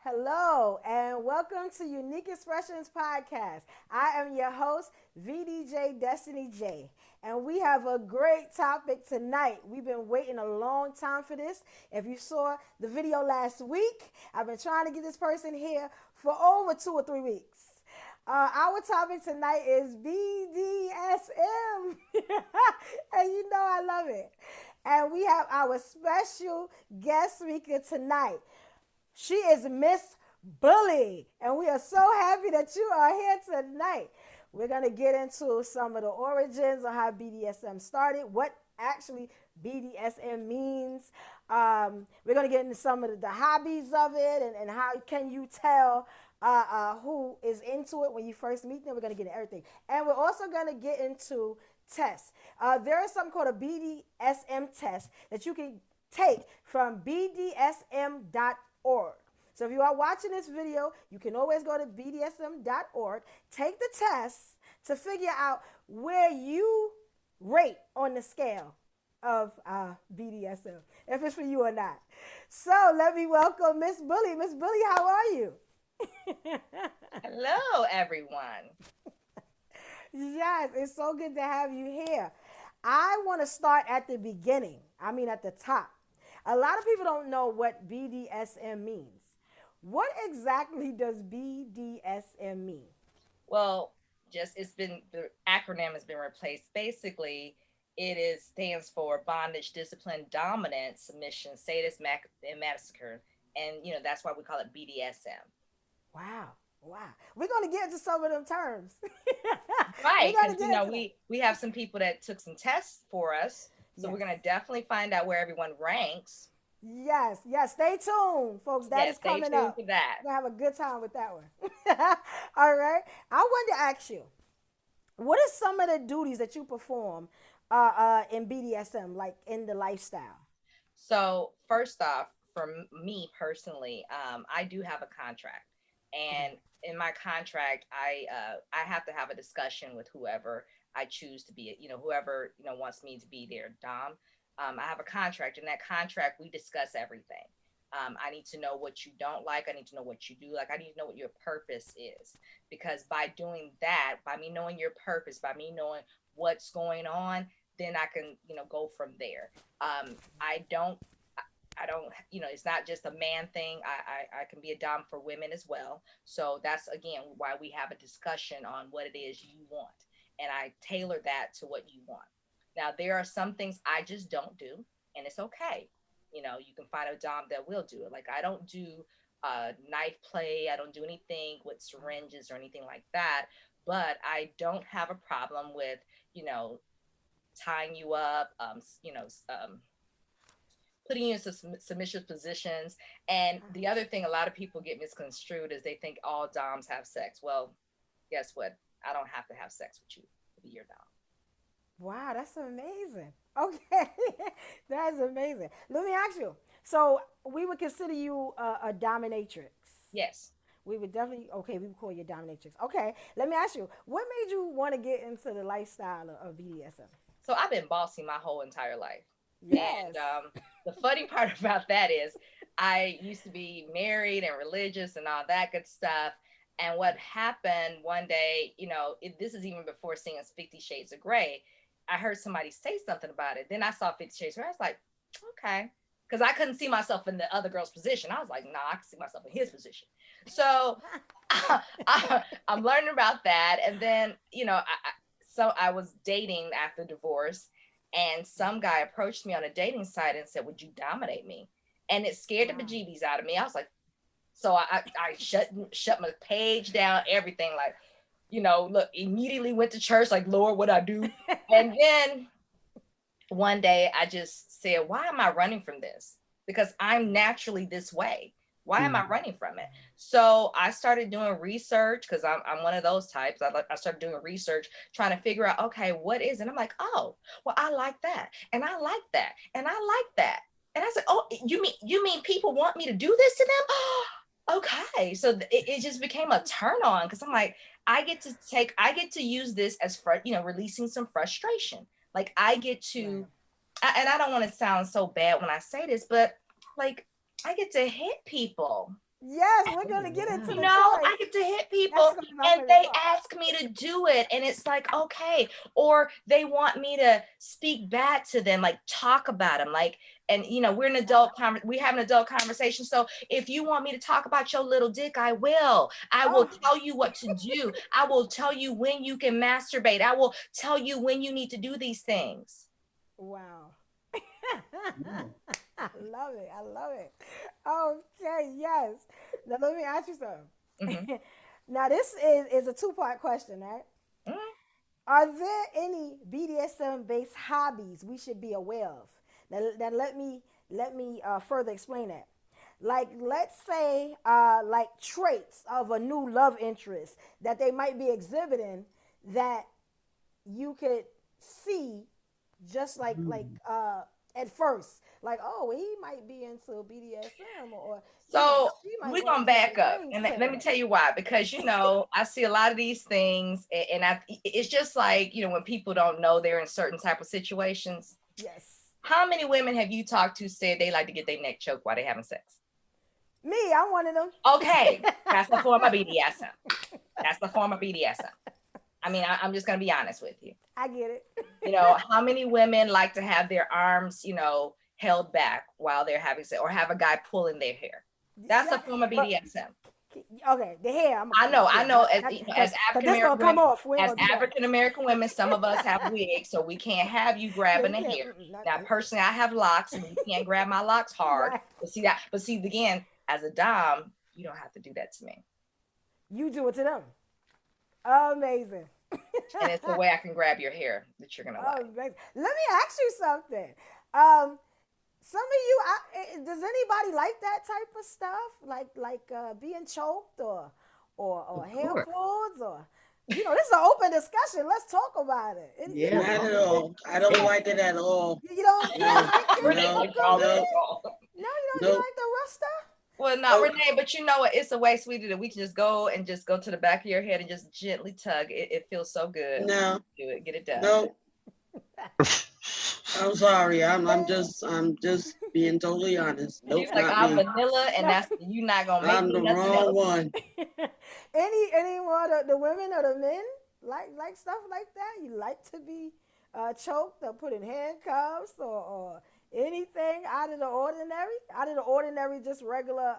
Hello, and welcome to Uniq Xpressions Podcast. I am your host, VDJ Destine Jae, and we have a great topic tonight. We've been waiting a long time for this. If you saw the video last week, I've been trying to get this person here for over 2 or 3 weeks. Our topic tonight is BDSM, and you know I love it. And we have our special guest speaker tonight. She is Miss Bully, and we are so happy that you are here tonight. We're going to get into some of the origins of how BDSM started, what actually BDSM means. We're going to get into some of the hobbies of it and how can you tell who is into it when you first meet them. We're going to get into everything. And we're also going to get into tests. There is something called a BDSM test that you can take from bdsm.org. So if you are watching this video, you can always go to bdsm.org, take the test to figure out where you rate on the scale of BDSM, if it's for you or not. So let me welcome Miss Bully. Miss Bully, how are you? Hello, everyone. Yes, it's so good to have you here. I want to start at the beginning. At the top. A lot of people don't know what BDSM means. What exactly does BDSM mean? Well, the acronym has been replaced. Basically, stands for bondage, discipline, dominance, submission, sadist, and massacre, and that's why we call it BDSM. Wow. Wow. We're going to get into some of them terms. Right, because we have some people that took some tests for us, so We're going to definitely find out where everyone ranks. Yes. Stay tuned, folks. That is coming up. For that. We're going to have a good time with that one. All right. I wanted to ask you, what are some of the duties that you perform in BDSM, like in the lifestyle? So first off, for me personally, I do have a contract, and in my contract, I have to have a discussion with whoever I choose to be, whoever wants me to be their dom. I have a contract. In that contract, we discuss everything. I need to know what you don't like. I need to know what you do like. I need to know what your purpose is, because by doing that, by me knowing your purpose, by me knowing what's going on, then I can go from there. I don't, it's not just a man thing. I can be a dom for women as well. So that's, again, why we have a discussion on what it is you want. And I tailor that to what you want. Now, there are some things I just don't do, and it's okay. You can find a dom that will do it. Like, I don't do knife play. I don't do anything with syringes or anything like that. But I don't have a problem with, tying you up, putting you in submissive positions. And the other thing a lot of people get misconstrued is they think all doms have sex. Well, guess what? I don't have to have sex with you to be your dom. Wow, that's amazing. Okay, that's amazing. Let me ask you. So we would consider you a dominatrix. Yes. We would definitely, okay, we would call you a dominatrix. Okay, let me ask you, what made you want to get into the lifestyle of BDSM? So I've been bossy my whole entire life. Yes. And the funny part about that is I used to be married and religious and all that good stuff. And what happened one day, this is even before seeing 50 Shades of Grey, I heard somebody say something about it. Then I saw 50 Shades of Grey. I was like, okay. Because I couldn't see myself in the other girl's position. I was like, nah, I can see myself in his position. So I'm learning about that. And then, so I was dating after divorce, and some guy approached me on a dating site and said, would you dominate me? And it scared the bejeebies out of me. I was like, so I shut my page down, everything, like, look, immediately went to church, like, Lord, what I do? And then one day I just said, why am I running from this? Because I'm naturally this way. Why am I running from it? So I started doing research, because I'm one of those types. I started doing research, trying to figure out, okay, what is it? I'm like, oh, well, I like that. And I like that. And I like that. And I said, oh, you mean people want me to do this to them? Okay. So it just became a turn on, because I'm like, I get to use this as releasing some frustration. Like, I get to, and I don't want to sound so bad when I say this, but like, I get to hit people. Yes, we're gonna get into the You know, toys. I get to hit people and they ask me to do it. And it's like, okay. Or they want me to speak back to them, like talk about them. Like, and you know, we're an adult, we have an adult conversation. So if you want me to talk about your little dick, I will. I will tell you what to do. I will tell you when you can masturbate. I will tell you when you need to do these things. Wow. I love it. I love it. Okay, yes. Now let me ask you something. Now this is a two-part question, right? Are there any BDSM based hobbies we should be aware of? Now let me further explain that. Like, let's say like traits of a new love interest that they might be exhibiting that you could see just like at first, like, oh, he might be into BDSM, or so we're gonna back up and let me tell you why. Because you know, I see a lot of these things, and it's just like, you know, when people don't know they're in certain type of situations. Yes. How many women have you talked to said they like to get their neck choked while they're having sex? Me, I'm one of them. Okay, that's the form of BDSM. That's the form of BDSM. I mean, I'm just gonna be honest with you. I get it. You know, how many women like to have their arms, you know, held back while they're having sex, or have a guy pulling their hair? That's a form of BDSM. Okay, the hair. I know. As African American women, some of us have wigs, so we can't have you grabbing the hair. Now, personally, I have locks, and you can't grab my locks hard. Right. But see, again, as a dom, you don't have to do that to me. You do it to them. Amazing. And it's the way I can grab your hair that you're gonna like. Amazing. Let me ask you something. Some of you, does anybody like that type of stuff, like being choked or hair pulls, or, you know, this is an open discussion. Let's talk about it. Yeah, not at all. I don't like it at all. You don't like it? No, you don't like the rough stuff? Well, no, Renee, but you know what? It's a way sweeter that we can just go to the back of your head and just gently tug. It feels so good. No. Do it. Get it done. No. I'm sorry. I'm just being totally honest. Nope, He's like, I'm vanilla, and that's, you're not gonna make I'm the wrong else. one. Any more the women or the men like stuff like that? You like to be choked or put in handcuffs or anything out of the ordinary, just regular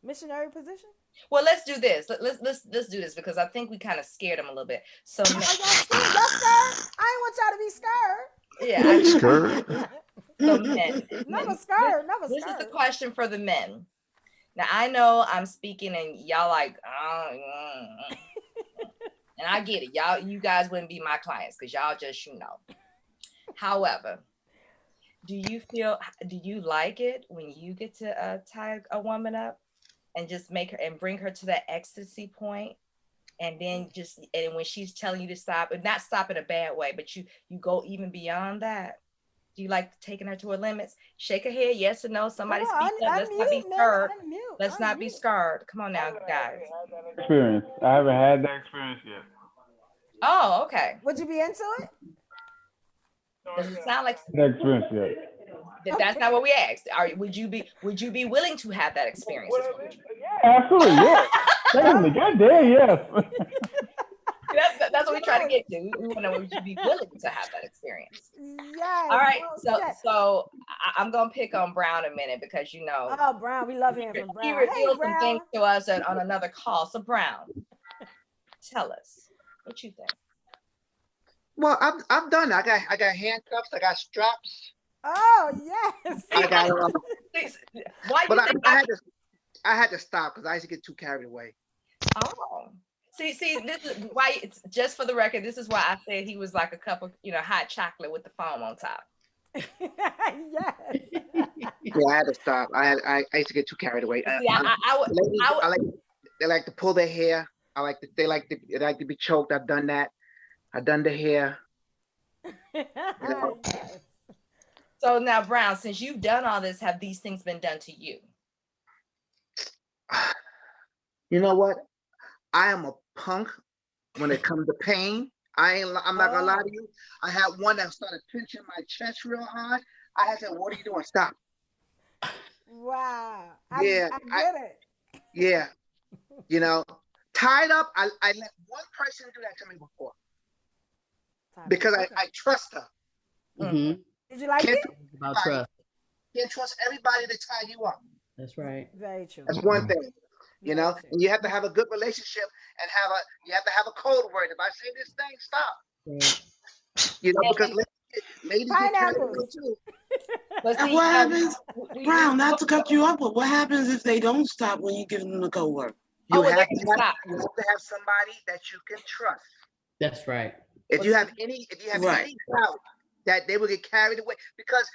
missionary position? Well, let's do this. Let's do this, because I think we kind of scared them a little bit. So y'all scared? I ain't want y'all to be scared. Yeah, scared. So men, never scared. This is the question for the men. Now, I know I'm speaking and y'all like, and I get it. You guys wouldn't be my clients because y'all just, you know. However, do you like it when you get to tie a woman up and just make her and bring her to that ecstasy point, and then and when she's telling you to stop, and not stop in a bad way, but you go even beyond that? Do you like taking her to her limits? Shake her head, yes or no. Somebody speak up. Let's not be scared. Let's not be scared. Come on now, guys. Experience. I haven't had that experience yet. Oh, okay. Would you be into it? Does it sound like that experience yet? That's not what we asked. Would you be willing to have that experience? Absolutely, yeah. Definitely, goddamn, yes. That's what we try to get to. We want to know, would you be willing to have that experience? Yes. All right. So I'm gonna pick on Brown a minute, because you know. Oh, Brown, we love hearing from Brown. He revealed some things to us on another call. So Brown, tell us what you think. Well, I've done it. I got handcuffs. I got straps. Oh yes. I got. But I had to stop because I used to get too carried away. Oh. See, this is why, it's just for the record, this is why I said he was like a cup of, hot chocolate with the foam on top. Yes. Yeah, I had to stop. I used to get too carried away. They like to pull their hair. They like to be choked. I've done that. I've done the hair. So now, Brown, since you've done all this, have these things been done to you? You know what? I am a punk when it comes to pain. I'm not gonna lie to you. I had one that started pinching my chest real hard. I had said, "What are you doing? Stop!" Wow. Yeah, I get it. Yeah, you know, tied up. I let one person do that to me before because Okay. I trust her. Mm-hmm. Did you like Can't it? trust About everybody. trust. Can't trust everybody to tie you up. That's right. Very true. That's one thing. You Very know, true. and you have to have a good relationship and you have to have a code word. If I say this thing, stop. Right. You know, And- because ladies get carried away Pineapples. too. But And see, what you know, happens, we- Brown, not to cut you off, but what happens if they don't stop when you give them the code word? Oh, well, You have stop. to have somebody that you can trust. That's right. If Well, you see- have any Right. any doubt that they will get carried away, because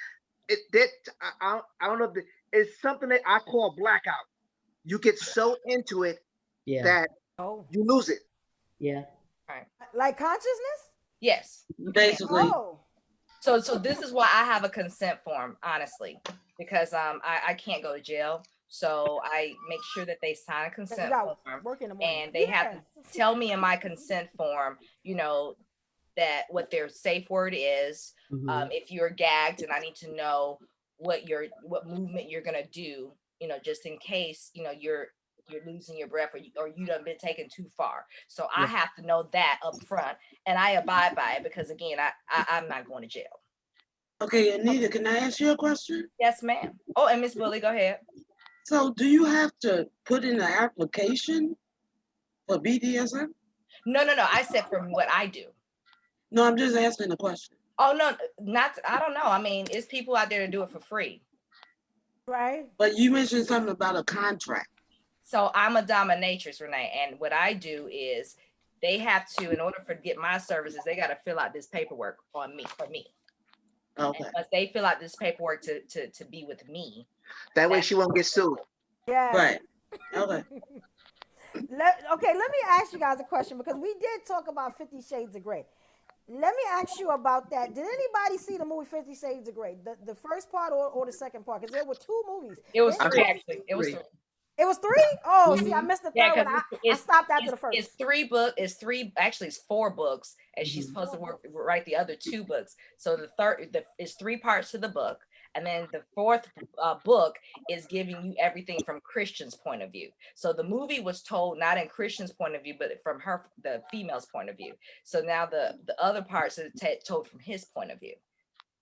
I don't know if it's something that I call blackout. You get so into it Yeah. that Oh, you lose it. Yeah. like consciousness? Yes. Basically. Oh, So this is why I have a consent form, honestly, because I can't go to jail. So I make sure that they sign a you consent got form, work in the morning. and they have to tell me in my consent form, you know, that what their safe word is. Mhm. If you're gagged, and I need to know what movement you're gonna do, you know, just in case, you know, you're losing your breath or you done been taken too far. So I Yeah. have to know that up front, and I abide by it because again, I'm not going to jail. Okay, Anita, can I ask you a question? Yes, ma'am. Oh, and Miss Bully, go ahead. So do you have to put in an application for BDSM? No. I said from what I do. No, I'm just asking a question. Oh no, I don't know. I mean, it's people out there to do it for free. Right. But you mentioned something about a contract. So I'm a dominatrix, Renee, and what I do is they have to, in order to get my services, they got to fill out this paperwork for me. Okay. And once they fill out this paperwork to be with me, That way she won't get sued. Yeah. Right. Okay. Okay, let me ask you guys a question because we did talk about 50 Shades of Grey. Let me ask you about that. Did anybody see the movie 50 Shades of Grey? The first part or the second part? Because there were two movies. it was Did three anybody actually. see- It was Three. three. It was three? Oh, see, I missed the Yeah, third one. because I stopped after the first. It's it's four books, and she's supposed to write the other two books. So it's three parts to the book, and then the fourth book is giving you everything from Christian's point of view. So the movie was told not in Christian's point of view, but from the female's point of vieue. So now the other parts are told from his point of view.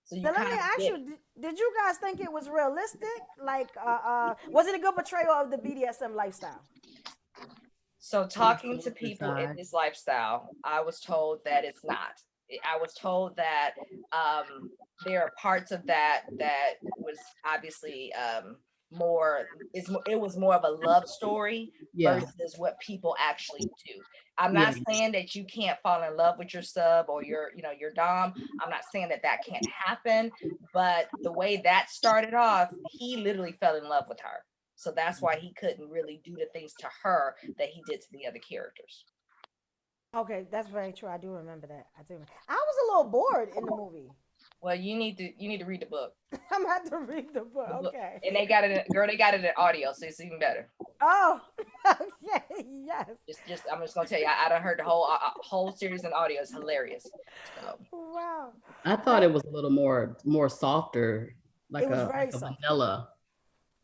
So you Now, let me ask you, did you guys think it was realistic? Like, was it a good portrayal of the BDSM lifestyle? So talking to people in this lifestyle, I was told that it's not. I was told that there are parts of that was obviously it was more of a love story versus what people actually do. I'm not saying that you can't fall in love with your sub or your dom. I'm not saying that can't happen, but the way that started off, he literally fell in love with her. So that's why he couldn't really do the things to her that he did to the other characters. Okay, that's very true. I do remember that. I was a little bored in the movie. Well, you need to read the book. I'm gonna have to read the book. Okay. And they got it in audio, so it's even better. Oh, okay, yes. I'm just gonna tell you, I done heard the whole series in audio. It's hilarious. So. Wow. I thought it was a little more softer, like a vanilla,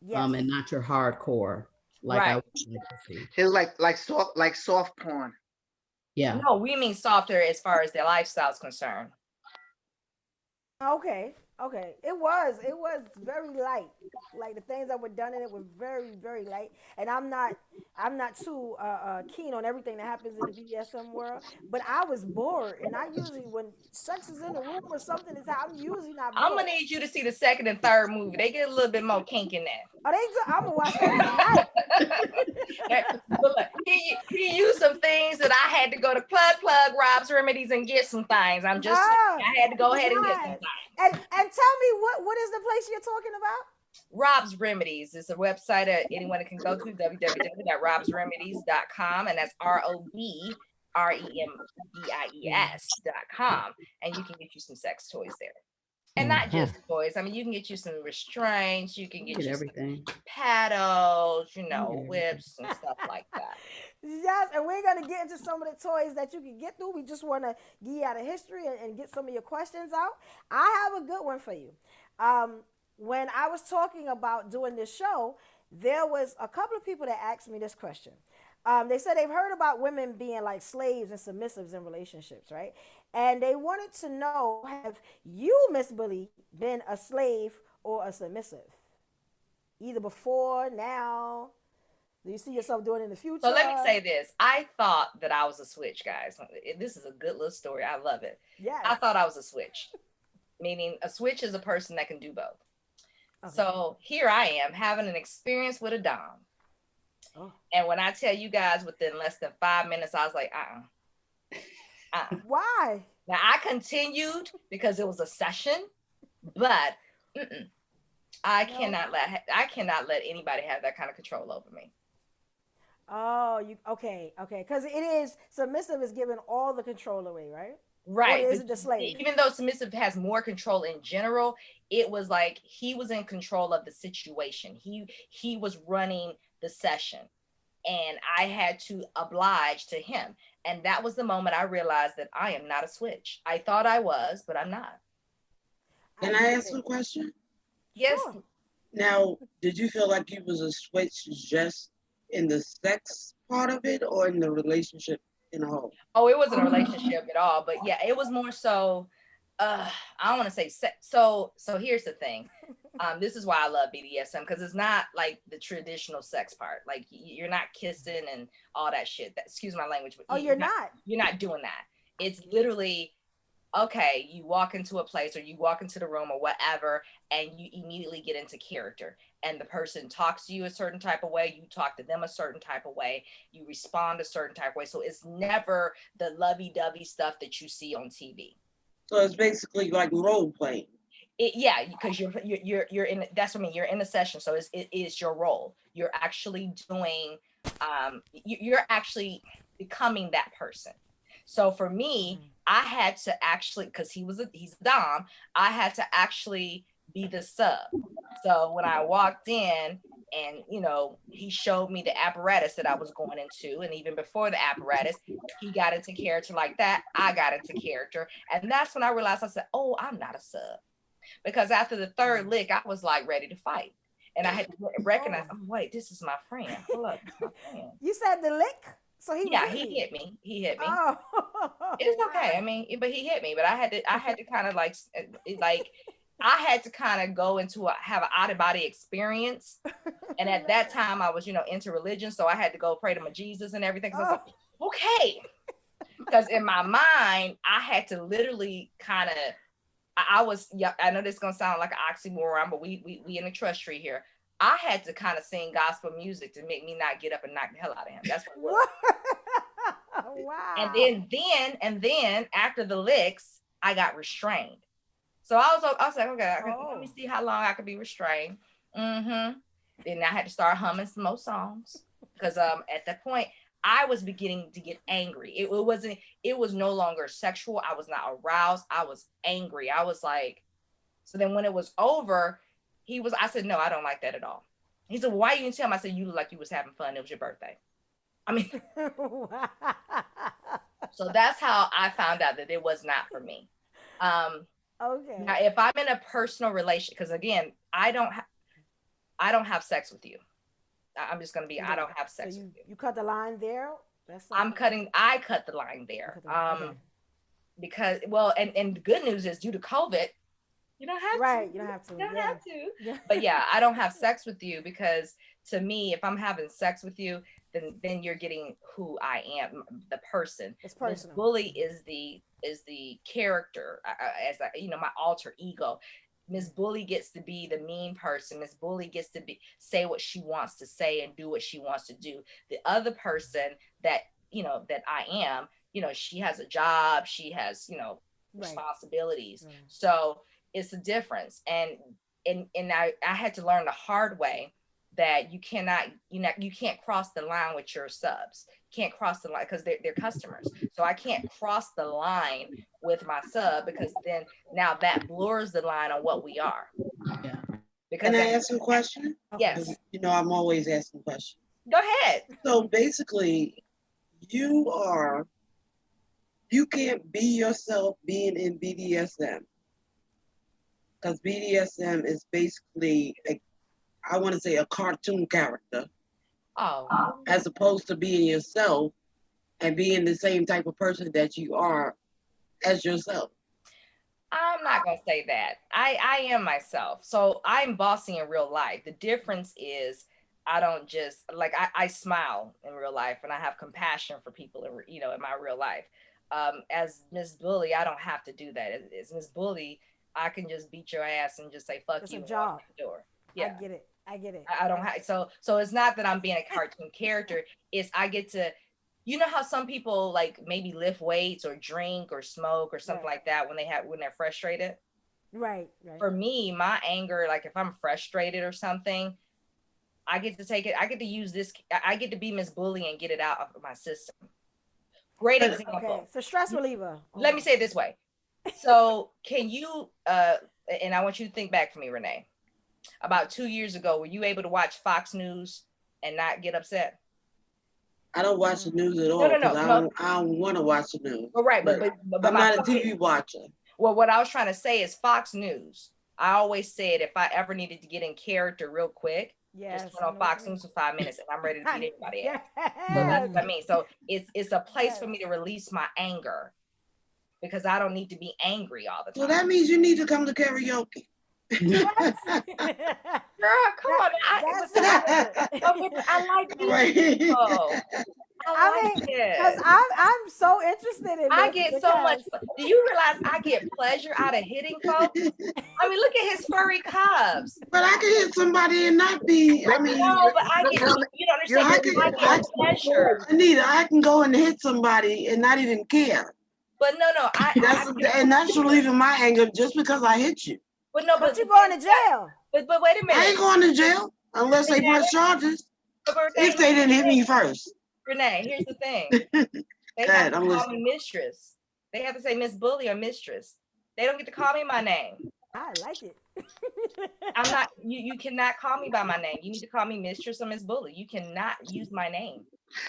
yes. and not your hardcore. Like right. I wanted to see. It was like soft porn. Yeah. No, we mean softer as far as their lifestyle is concerned. Okay. It was very light. Like the things that were done in it were very, very light. And I'm not too keen on everything that happens in the BDSM world. But I was bored, and I usually when sex is in the room or something is I'm usually not bored. I'm gonna need you to see the second and third movie. They get a little bit more kink in there. I'm gonna watch that tonight. But look, he used some things that I had to go to plug Rob's Remedies and get some things. I'm just saying, I had to go ahead and get some things. And tell me what is the place you're talking about? Rob's Remedies is a website that anyone can go to, www.robsremedies.com, and that's ROBREMDIES.com, and you can get you some sex toys there. And not just toys. I mean, you can get you some restraints, you can get you everything, some paddles, whips and stuff like that. Yes, and we're going to get into some of the toys that you can get through. We just want to give you out a history and get some of your questions out. I have a good one for you. When I was talking about doing this show, there was a couple of people that asked me this question. They said they've heard about women being like slaves and submissives in relationships, right? And they wanted to know, have you, Miss Bully, been a slave or a submissive? Either before, now? Do you see yourself doing it in the future? So let me say this. I thought that I was a switch, guys. This is a good little story. I love it. Yes. I thought I was a switch, meaning a switch is a person that can do both. Okay. So here I am having an experience with a dom. Oh. And when I tell you guys within less than 5 minutes, I was like, Why? Now I continued because it was a session, but I cannot let anybody have that kind of control over me. Oh, okay. Because it is, submissive is giving all the control away, right? Right. Or is it the slave? Even though submissive has more control in general, it was like he was in control of the situation. He was running the session, and I had to oblige to him. And that was the moment I realized that I am not a switch. I thought I was, but I'm not. Can I ask a question? Yes. Sure. Now, did you feel like you was a switch just in the sex part of it, or in the relationship in a whole? Oh, it wasn't a relationship at all, but yeah, it was more so, I don't want to say sex. So here's the thing. This is why I love BDSM, because it's not like the traditional sex part. Like you're not kissing and all that shit. Excuse my language, but you're not doing that. It's literally, okay, you walk into a place or you walk into the room or whatever, and you immediately get into character. And the person talks to you a certain type of way, you talk to them a certain type of way, you respond a certain type of way. So it's never the lovey-dovey stuff that you see on TV. So it's basically like role playing. Yeah, because you're in. That's what I mean. You're in a session, so it is your role. You're actually doing. You're actually becoming that person. So for me, I had to actually, because he's a dom, I had to actually be the sub. So when I walked in and, he showed me the apparatus that I was going into, and even before the apparatus, he got into character like that. I got into character. And that's when I realized, I said, oh, I'm not a sub. Because after the third lick, I was like ready to fight. And I had to recognize, oh, wait, this is my friend. Hold up, this is my friend. You said the lick? So he hit me. He hit me. Oh. It's okay. I mean, but he hit me. But I had to kind of like I had to kind of go into have an out of body experience. And at that time I was, into religion. So I had to go pray to my Jesus and everything. So I was like, okay. Because in my mind, I had to literally kind of, I know this is going to sound like an oxymoron, but we in a trust tree here. I had to kind of sing gospel music to make me not get up and knock the hell out of him. That's what it was. Wow. And then after the licks, I got restrained. So I was like, okay, let me see how long I could be restrained. Then I had to start humming some more songs, because at that point I was beginning to get angry. It was no longer sexual. I was not aroused. I was angry. I was like, so then when it was over, I said, no, I don't like that at all. He said, well, why you didn't tell him? I said, you look like you was having fun. It was your birthday. I mean, so that's how I found out that it was not for me. Okay. Now, if I'm in a personal relation, because again, I don't have sex with you. I'm just going to be, I don't have sex with you. You cut the line there? I cut the line there. Because, well, and the good news is, due to COVID, you don't have to. Right, you don't have to. You don't have to. Yeah. But yeah, I don't have sex with you, because to me, if I'm having sex with you, then you're getting who I am, the person. It's personal. Ms. Bully is the character, my alter ego. Miss Bully gets to be the mean person. Miss Bully gets to say what she wants to say and do what she wants to do. The other person that I am, she has a job, she has, responsibilities. Right. So it's a difference. And I had to learn the hard way that you can't cross the line with your subs. You can't cross the line because they're customers. So I can't cross the line with my sub, because then now that blurs the line on what we are. Yeah. Can I ask a question? Yes. I'm always asking questions. Go ahead. So basically, you can't be yourself being in BDSM, because BDSM is basically I want to say a cartoon character, as opposed to being yourself and being the same type of person that you are as yourself. I'm not gonna say that. I am myself. So I'm bossy in real life. The difference is I don't just like I smile in real life and I have compassion for people in my real life. As Miss Bully, I don't have to do that. As Miss Bully, I can just beat your ass and just say fuck it's you a and job. walk out the door. Yeah. I get it. I don't have so it's not that I'm being a cartoon character. It's I get to, you know how some people like maybe lift weights or drink or smoke or something like that when they're frustrated. Right. For me, my anger, like if I'm frustrated or something, I get to take it. I get to use this. I get to be Miss Bully and get it out of my system. Great example. Okay, so stress reliever. Let me say it this way. So can you, and I want you to think back for me, Renee. About 2 years ago, were you able to watch Fox News and not get upset? I don't watch the news at all. No. I don't want to watch the news. Well, right, but I'm not a TV watcher. Well, what I was trying to say is Fox News. I always said if I ever needed to get in character real quick, just put on Fox News for 5 minutes and I'm ready to beat everybody ass. So that's what I mean. So it's a place for me to release my anger because I don't need to be angry all the time. So that means you need to come to karaoke. Girl, come on. I like music. I mean, because I'm so interested in this. I get so much. Do you realize I get pleasure out of hitting folks? I mean, look at his furry cubs. But I can hit somebody and not be. I mean, no, but I get. You don't understand. I get pleasure. Anita, I can go and hit somebody and not even care. But no, and that's relieving my anger just because I hit you. But no, but you're going to jail. But wait a minute. I ain't going to jail unless they press charges. If they didn't hit me first. Renee, here's the thing. They have to call me mistress. They have to say Miss Bully or mistress. They don't get to call me my name. I like it. I'm not. You cannot call me by my name. You need to call me mistress or Miss Bully. You cannot use my name.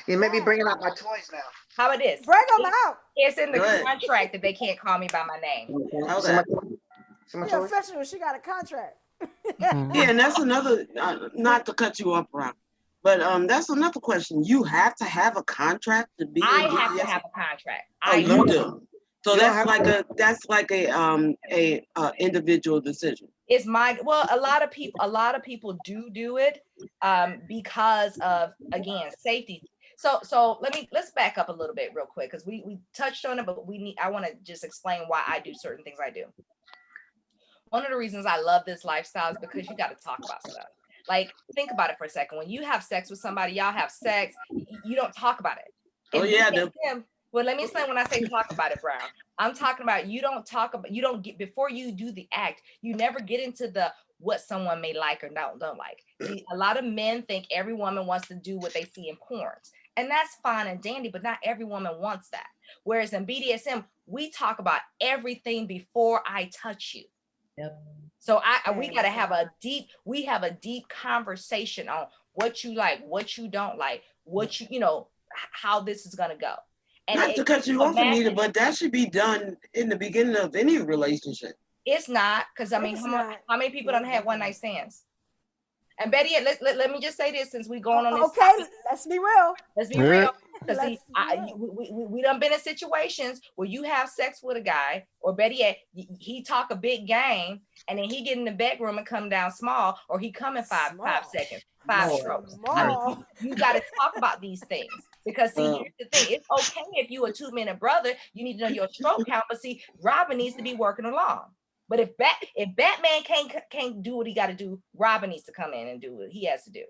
You may be bringing out my toys now. How it is? Bring them out. It's in the contract that they can't call me by my name. You're official. She got a contract. Yeah, and that's another. Not to cut you up, Rob, but that's another question. You have to have a contract to be. I have to have a contract. You do. So that's like a individual decision. It's a lot of people do it because of, again, safety. So let's back up a little bit real quick because we touched on it, but I want to just explain why I do certain things I do. One of the reasons I love this lifestyle is because you got to talk about stuff. Like, think about it for a second. When you have sex with somebody, y'all have sex, you don't talk about it. Well, let me explain when I say talk about it, Brown. I'm talking about you don't get, before you do the act, you never get into the what someone may like or don't like. See, a lot of men think every woman wants to do what they see in porns. And that's fine and dandy, but not every woman wants that. Whereas in BDSM, we talk about everything before I touch you. Yep. So we got to have a deep conversation on what you like, what you don't like, how this is going to go. And not to cut you off, Anita, but that should be done in the beginning of any relationship. It's not, because I mean, how many people don't have one night stands? And Betty, let me just say this since we're going on this. Okay, topic. Let's be real. Let's be real. Because we done been in situations where you have sex with a guy, or Betty, he talk a big game, and then he get in the bedroom and come down small, or he come in 5 seconds, 5 strokes. I mean, you got to talk about these things. Because see, here's the thing. It's okay if you a 2-minute brother, you need to know your stroke count. But see, Robin needs to be working along. But if Batman can't do what he got to do, Robin needs to come in and do what he has to do.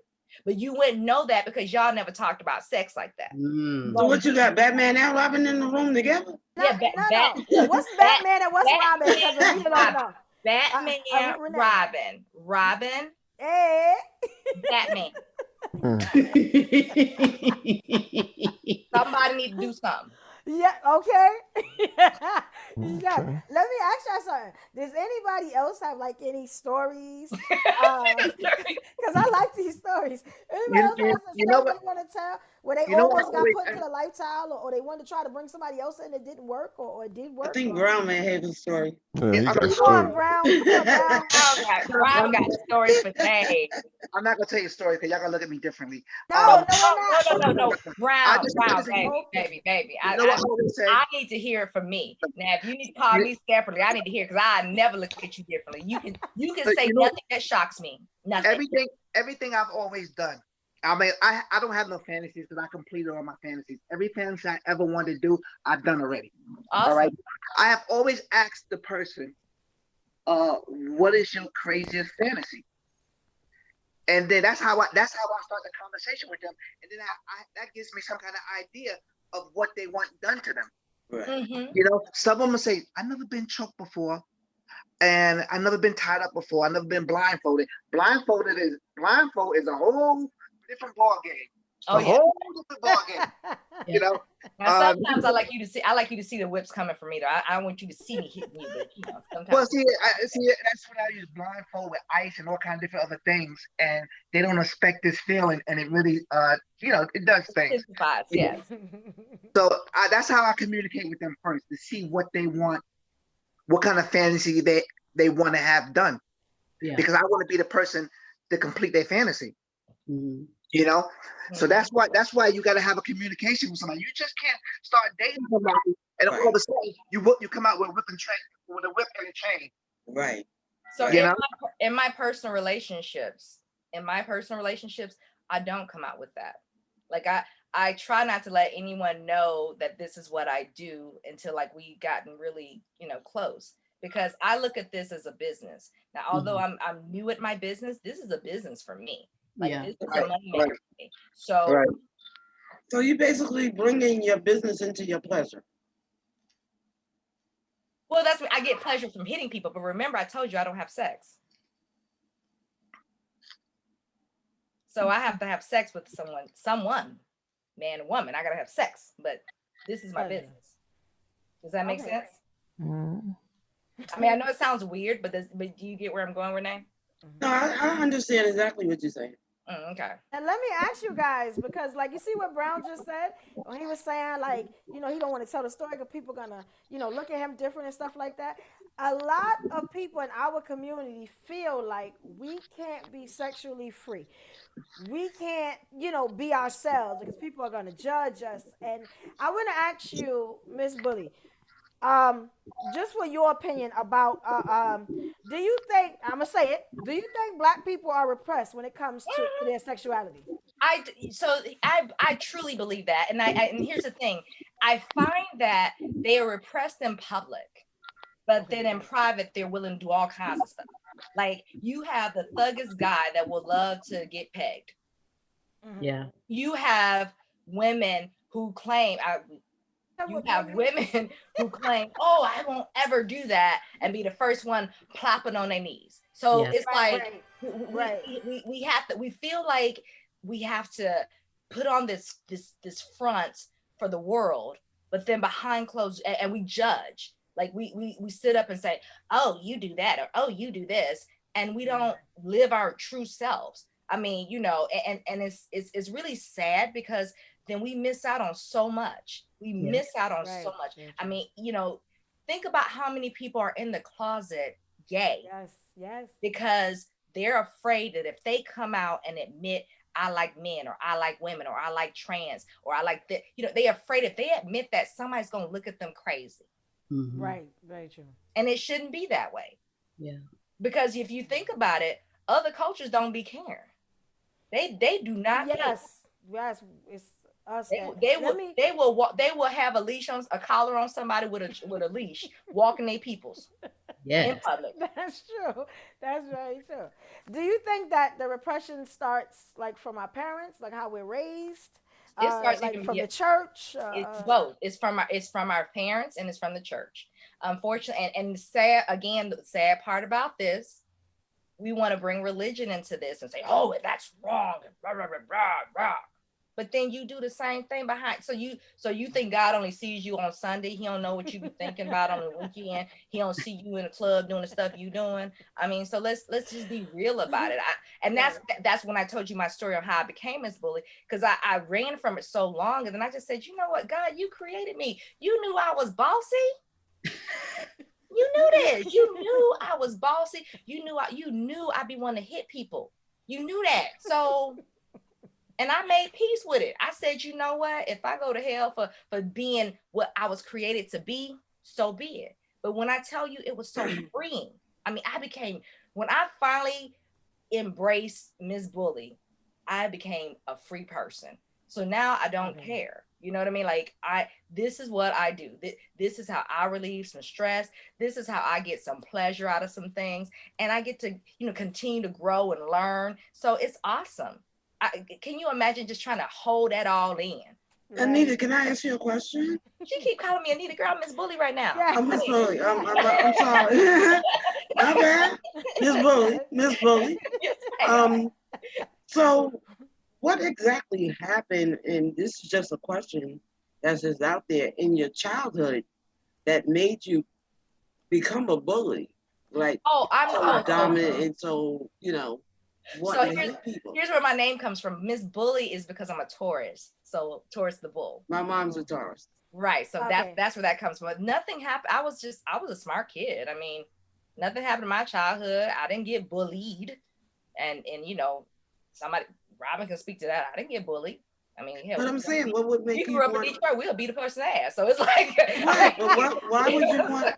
But you wouldn't know that because y'all never talked about sex like that. So what you got, Batman and Robin in the room together? No. What's Batman and what's Robin? Batman, Robin, hey. Batman. Somebody need to do something. Yeah, okay. Yeah. Let me ask you something. Does anybody else have like any stories? Because I like these stories. Anybody else has a story they want to tell where they You know what? almost got put into the lifestyle, or they wanted to try to bring somebody else in, it didn't work, or it did work? I think Brown may have a story. Yeah, he got Come story. on, Brown. Come on, Brown. Brown got stories for days. I'm not gonna tell you a story because y'all gonna look at me differently. No, we're not. No. Brown, baby. You know what I always say? I need to hear it from me. Now, if you need to call me separately, I need to hear because I never look at you differently. You can say nothing that shocks me. Nothing. Everything I've always done. I mean, I don't have no fantasies because I completed all my fantasies. Every fantasy I ever wanted to do, I've done already. Awesome. All right. I have always asked the person, what is your craziest fantasy? And then that's how I start the conversation with them. And then that gives me some kind of idea of what they want done to them. Right. Mm-hmm. You know, some of them will say, I've never been choked before. And I've never been tied up before. I've never been blindfolded. Blindfold is a whole different ball game. Oh, a whole different ball game. You know. Now, sometimes I like you to see the whips coming from me. Though I want you to see me hitting you, but you know, sometimes. Well, see, that's when I use blindfold with ice and all kinds of different other things, and they don't expect this feeling, and it really, it does things. Yes. So that's how I communicate with them first to see what they want, what kind of fantasy they want to have done, because I want to be the person to complete their fantasy. Mm-hmm. You know, so that's why you got to have a communication with somebody. You just can't start dating somebody and all of a sudden you come out with a whip and a chain. Right. So in my personal relationships, I don't come out with that. Like I try not to let anyone know that this is what I do until like we've gotten really, close, because I look at this as a business. Now, although I'm new at my business, this is a business for me. Like this is a money maker for me. So So you basically bringing your business into your pleasure. Well, that's what I get pleasure from hitting people. But remember, I told you I don't have sex. So I have to have sex with someone, man or woman. I gotta have sex, but this is my business. Does that make sense? Mm. I mean, I know it sounds weird, but do you get where I'm going, Renee? No, I understand exactly what you're saying. Okay. And let me ask you guys, because like you see what Brown just said when he was saying like, he don't want to tell the story because people gonna, look at him different and stuff like that. A lot of people in our community feel like we can't be sexually free. We can't, be ourselves because people are gonna judge us. And I want to ask you, Miss Bully, just for your opinion about do you think, I'm gonna say it, do you think Black people are repressed when it comes to their sexuality? I truly believe that, and and here's the thing, I find that they are repressed in public, but then in private they're willing to do all kinds of stuff. Like you have the thuggest guy that will love to get pegged. Yeah. You have women who claim oh, I won't ever do that, and be the first one plopping on their knees. So it's we feel like we have to put on this front for the world, but then behind closed, and we judge. Like we sit up and say, oh, you do that, or oh, you do this, and we don't live our true selves. I mean, and it's really sad because then we miss out on so much. Miss out on so much. I mean, think about how many people are in the closet gay. Yes. Because they're afraid that if they come out and admit I like men, or I like women, or I like trans, or I like that, they're afraid if they admit that somebody's going to look at them crazy. Mm-hmm. Right. Very true. And it shouldn't be that way. Yeah. Because if you think about it, other cultures don't be caring. They do not. Yes. It's us. They will have a collar on somebody with a leash, walking their peoples in public. That's true. That's very true. Do you think that the repression starts like from our parents, like how we're raised? It starts like from the church. It's both. It's from our parents and it's from the church. Unfortunately, and the sad part about this, we want to bring religion into this and say, oh, that's wrong, blah, blah, blah, blah, blah. but then you do the same thing behind. So you think God only sees you on Sunday? He don't know what you be thinking about on the weekend. He don't see you in the club doing the stuff you doing. I mean, so let's just be real about it. And that's when I told you my story of how I became Miss Bully, because I ran from it so long, and then I just said, you know what, God, you created me. You knew I was bossy. You knew this. You knew I was bossy. You knew I'd be wanting to hit people. You knew that. So, and I made peace with it. I said, you know what? If I go to hell for being what I was created to be, so be it. But when I tell you, it was so freeing. I mean, when I finally embraced Miss Bully, I became a free person. So now I don't care. You know what I mean? Like this is what I do. This is how I relieve some stress. This is how I get some pleasure out of some things. And I get to, continue to grow and learn. So it's awesome. Can you imagine just trying to hold that all in? Right. Anita, can I ask you a question? She keep calling me Anita. Girl, I'm Miss Bully right now. Yeah. I'm Miss Bully. I'm sorry. My bad. Miss Bully. So what exactly happened, and this is just a question that's just out there, in your childhood that made you become a bully? Like, I'm dominant, and so, so here's where my name comes from. Miss Bully is because I'm a Taurus. So Taurus the bull. My mom's a Taurus. Right. So that's where that comes from. But nothing happened. I was a smart kid. I mean, nothing happened in my childhood. I didn't get bullied. And somebody, Robin can speak to that. I didn't get bullied. I mean, but I'm saying, what would make you grew up in Detroit? We'll beat a person's ass. So it's like, right, but why would you want?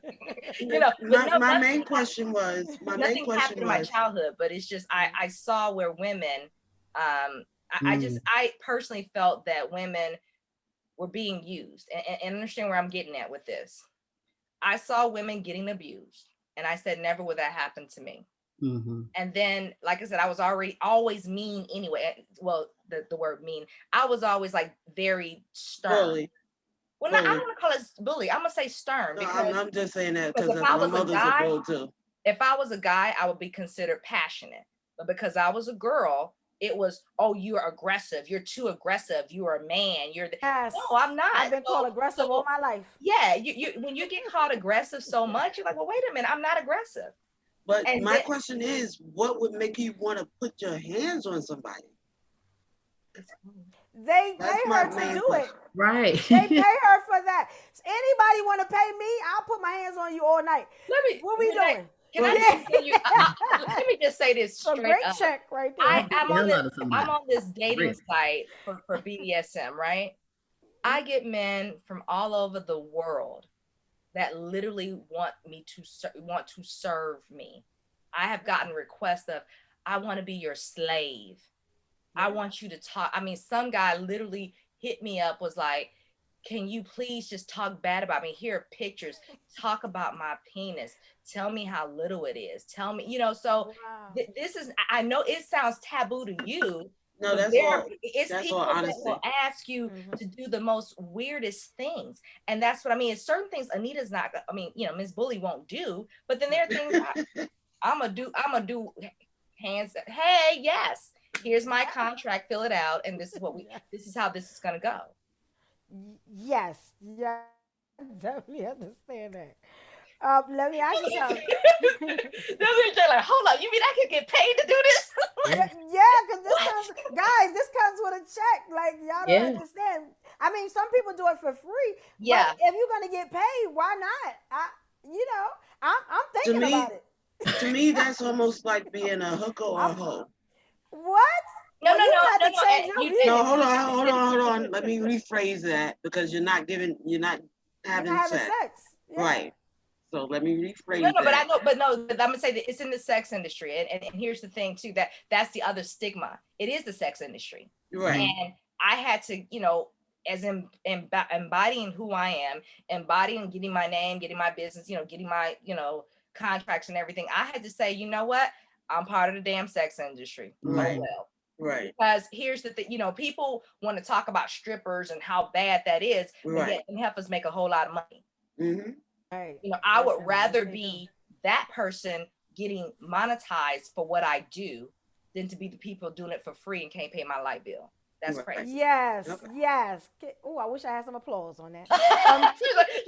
My main question was, nothing happened in my childhood, but it's just I saw where women, I personally felt that women were being used, and understand where I'm getting at with this. I saw women getting abused, and I said, never would that happen to me. Mm-hmm. And then, like I said, I was always mean anyway. Well, the word mean, I was always like very stern. Bully. Well, bully. I don't want to call it bully. I'm gonna say stern. Because I'm just saying that because my mother's a bull too. If I was a guy, I would be considered passionate. But because I was a girl, it was, oh, you're aggressive. You're too aggressive. You're a man. Yes. No, I'm not. I've been called aggressive all my life. Yeah, you when you get called aggressive so much, you're like, well, wait a minute, I'm not aggressive. But my question is, what would make you want to put your hands on somebody? They pay her to do it. Right. They pay her for that. Anybody want to pay me? I'll put my hands on you all night. What we doing? Can I just tell you? Let me just say this straight great up. Check right there. I'm on this dating site for BDSM, right? I get men from all over the world that literally want to serve me. I have gotten requests of, I want to be your slave. I want you to talk. I mean, some guy literally hit me up, was like, can you please just talk bad about me? Here are pictures. Talk about my penis. Tell me how little it is. Tell me, so this is, I know it sounds taboo to you. No, that's all. It's people that will ask you to do the most weirdest things. And that's what I mean. It's certain things Anita's not, I mean, Miss Bully won't do, but then there are things I'm going to do hands. Hey, yes, here's my contract, fill it out. And this is how this is going to go. Yes. Yeah, I definitely understand that. Let me ask you something. They're like, hold on, you mean I could get paid to do this? Yeah, because this comes with a check. Like, y'all don't understand. I mean, some people do it for free. Yeah. But if you're gonna get paid, why not? I'm thinking about it. To me, that's almost like being a hooker or a hoe. What? No. Hold on. Let me rephrase that, because you're not having sex. Yeah. Right. So let me rephrase that. But I'm gonna say that it's in the sex industry, and here's the thing too, that's the other stigma. It is the sex industry, right? And I had to, as in embodying who I am, embodying getting my name, getting my business, getting my contracts and everything. I had to say, you know what? I'm part of the damn sex industry. Right. Oh, well. Right. Because here's the thing, people want to talk about strippers and how bad that is, right? And heifers make a whole lot of money. Mm-hmm. Right. I would rather be that person getting monetized for what I do than to be the people doing it for free and can't pay my light bill. That's crazy. Yes, yes. Oh, I wish I had some applause on that. Should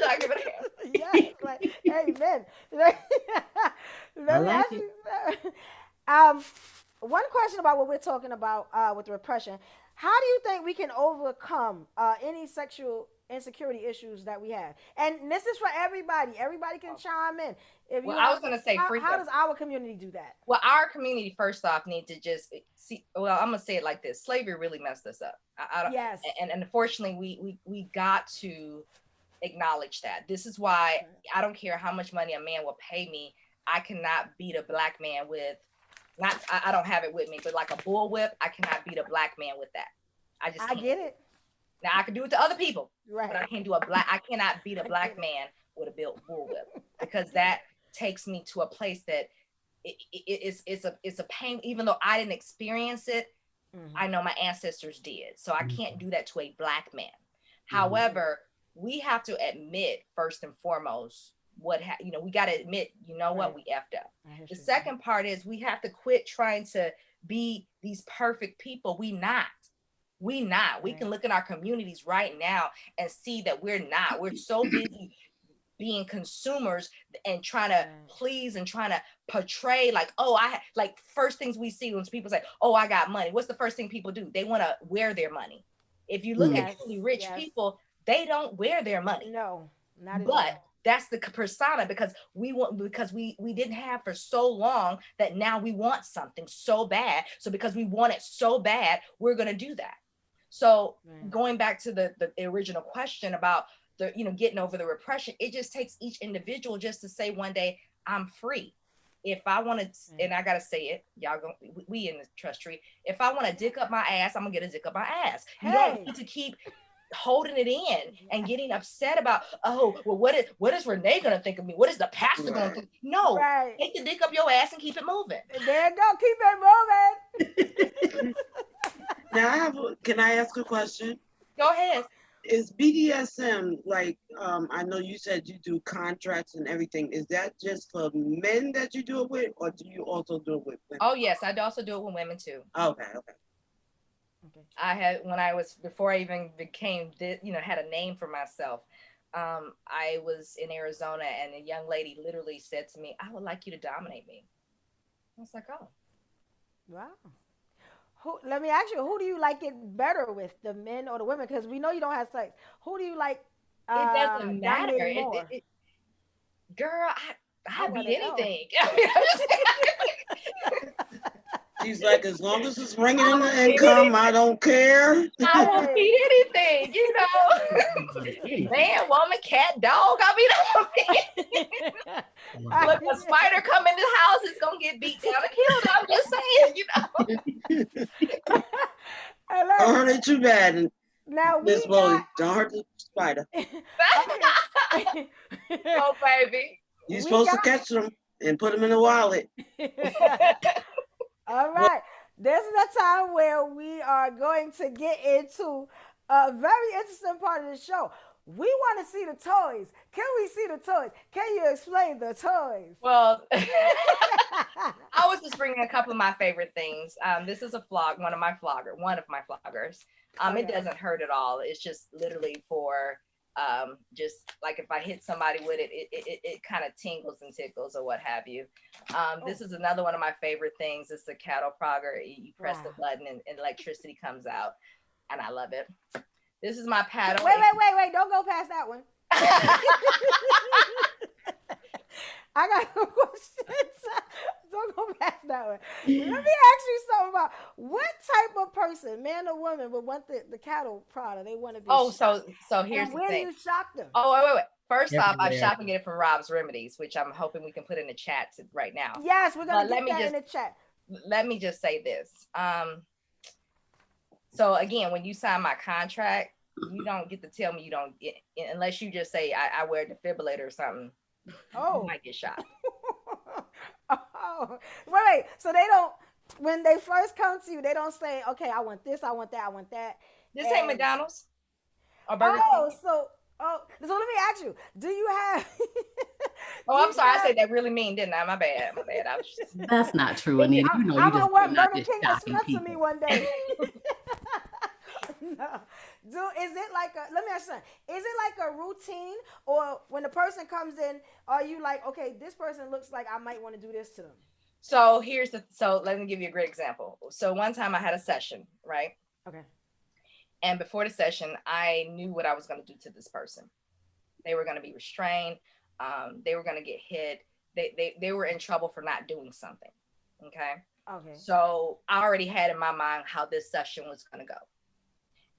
I give it a hand? Yes, like, amen. Let me ask you. One question about what we're talking about with repression. How do you think we can overcome any sexual insecurity issues that we have? And this is for everybody. Everybody can chime in. Well, I was going to say freedom. How does our community do that? Well, our community, first off, need to just see. Well, I'm going to say it like this. Slavery really messed us up. Yes. And unfortunately, we got to acknowledge that. This is why I don't care how much money a man will pay me. I cannot beat a black man with, I don't have it with me, but like a bullwhip, I cannot beat a black man with that. I get it. Now I can do it to other people, right? But I cannot beat a black man with a bullwhip, because that takes me to a place that it's a pain. Even though I didn't experience it, I know my ancestors did. So I can't do that to a black man. However, we have to admit first and foremost we got to admit, what, we effed up. The second part is we have to quit trying to be these perfect people. We not. We can look in our communities right now and see that we're not. We're so busy being consumers and trying to please and trying to portray like first things we see when people say, oh, I got money. What's the first thing people do? They want to wear their money. If you look at really rich people, they don't wear their money. No, not at all. But that's the persona, because we didn't have for so long that now we want something so bad. So because we want it so bad, we're going to do that. So going back to the original question about getting over the repression, it just takes each individual just to say one day, I'm free. If I want to, and I got to say it, we in the trust tree. If I want to dick up my ass, I'm going to get a dick up my ass. You don't need to keep holding it in and getting upset about, oh, well, what is Renee gonna think of me? What is the pastor gonna think? No, take the dick up your ass and keep it moving. There you go, keep it moving. Now can I ask a question? Go ahead. Is BDSM like, I know you said you do contracts and everything. Is that just for men that you do it with, or do you also do it with women? Oh yes, I also do it with women too. Okay. I had, before I even became, had a name for myself, I was in Arizona and a young lady literally said to me, I would like you to dominate me. I was like, oh. Wow. Let me ask you, who do you like it better with, the men or the women? Because we know you don't have sex. Who do you like? It doesn't matter. Girl, I'd be anything. She's like, as long as it's ringing in the income, I don't care. I won't beat anything, Man, woman, cat, dog. I mean, look, a spider come in the house, it's gonna get beat down and killed. I'm just saying, Don't hurt it too bad. Now Miss Willie, don't hurt the spider. Oh, baby. You're supposed to catch them and put them in the wallet. All right. This is the time where we are going to get into a very interesting part of the show. We want to see the toys. Can we see the toys? Can you explain the toys? Well, I was just bringing a couple of my favorite things. This is one of my floggers. It doesn't hurt at all. It's just literally for just like if I hit somebody with it, it kind of tingles and tickles or what have you. This is another one of my favorite things. It's the cattle progger. You press the button and electricity comes out, and I love it. This is my paddle. Wait! Don't go past that one. I got some questions. Don't go past that one. Let me ask you something about what type of person, man or woman, would want the cattle product. They want to be. Oh, so here's the thing. Where do you shop them? Oh, wait. First off, I shop and get it from Rob's Remedies, which I'm hoping we can put in the chat right now. Yes, we're gonna get that in the chat. Let me just say this. So again, when you sign my contract, you don't get to tell me you don't get, unless you just say I wear a defibrillator or something. Oh, you might get shot. Oh, wait. So they don't, when they first come to you, they don't say, okay, I want this, I want that, I want that. This ain't McDonald's or Burger King. So let me ask you, do you have? I'm sorry, I said that really mean, didn't I? My bad. I was just... That's not true, Anita. I'm gonna want Burger King to sponsor me one day. Is it like let me ask you something. Is it like a routine, or when the person comes in, are you like, okay, this person looks like I might want to do this to them? So let me give you a great example. So one time I had a session, right? Okay. And before the session, I knew what I was going to do to this person. They were going to be restrained. They were going to get hit. They were in trouble for not doing something. Okay. Okay. So I already had in my mind how this session was going to go.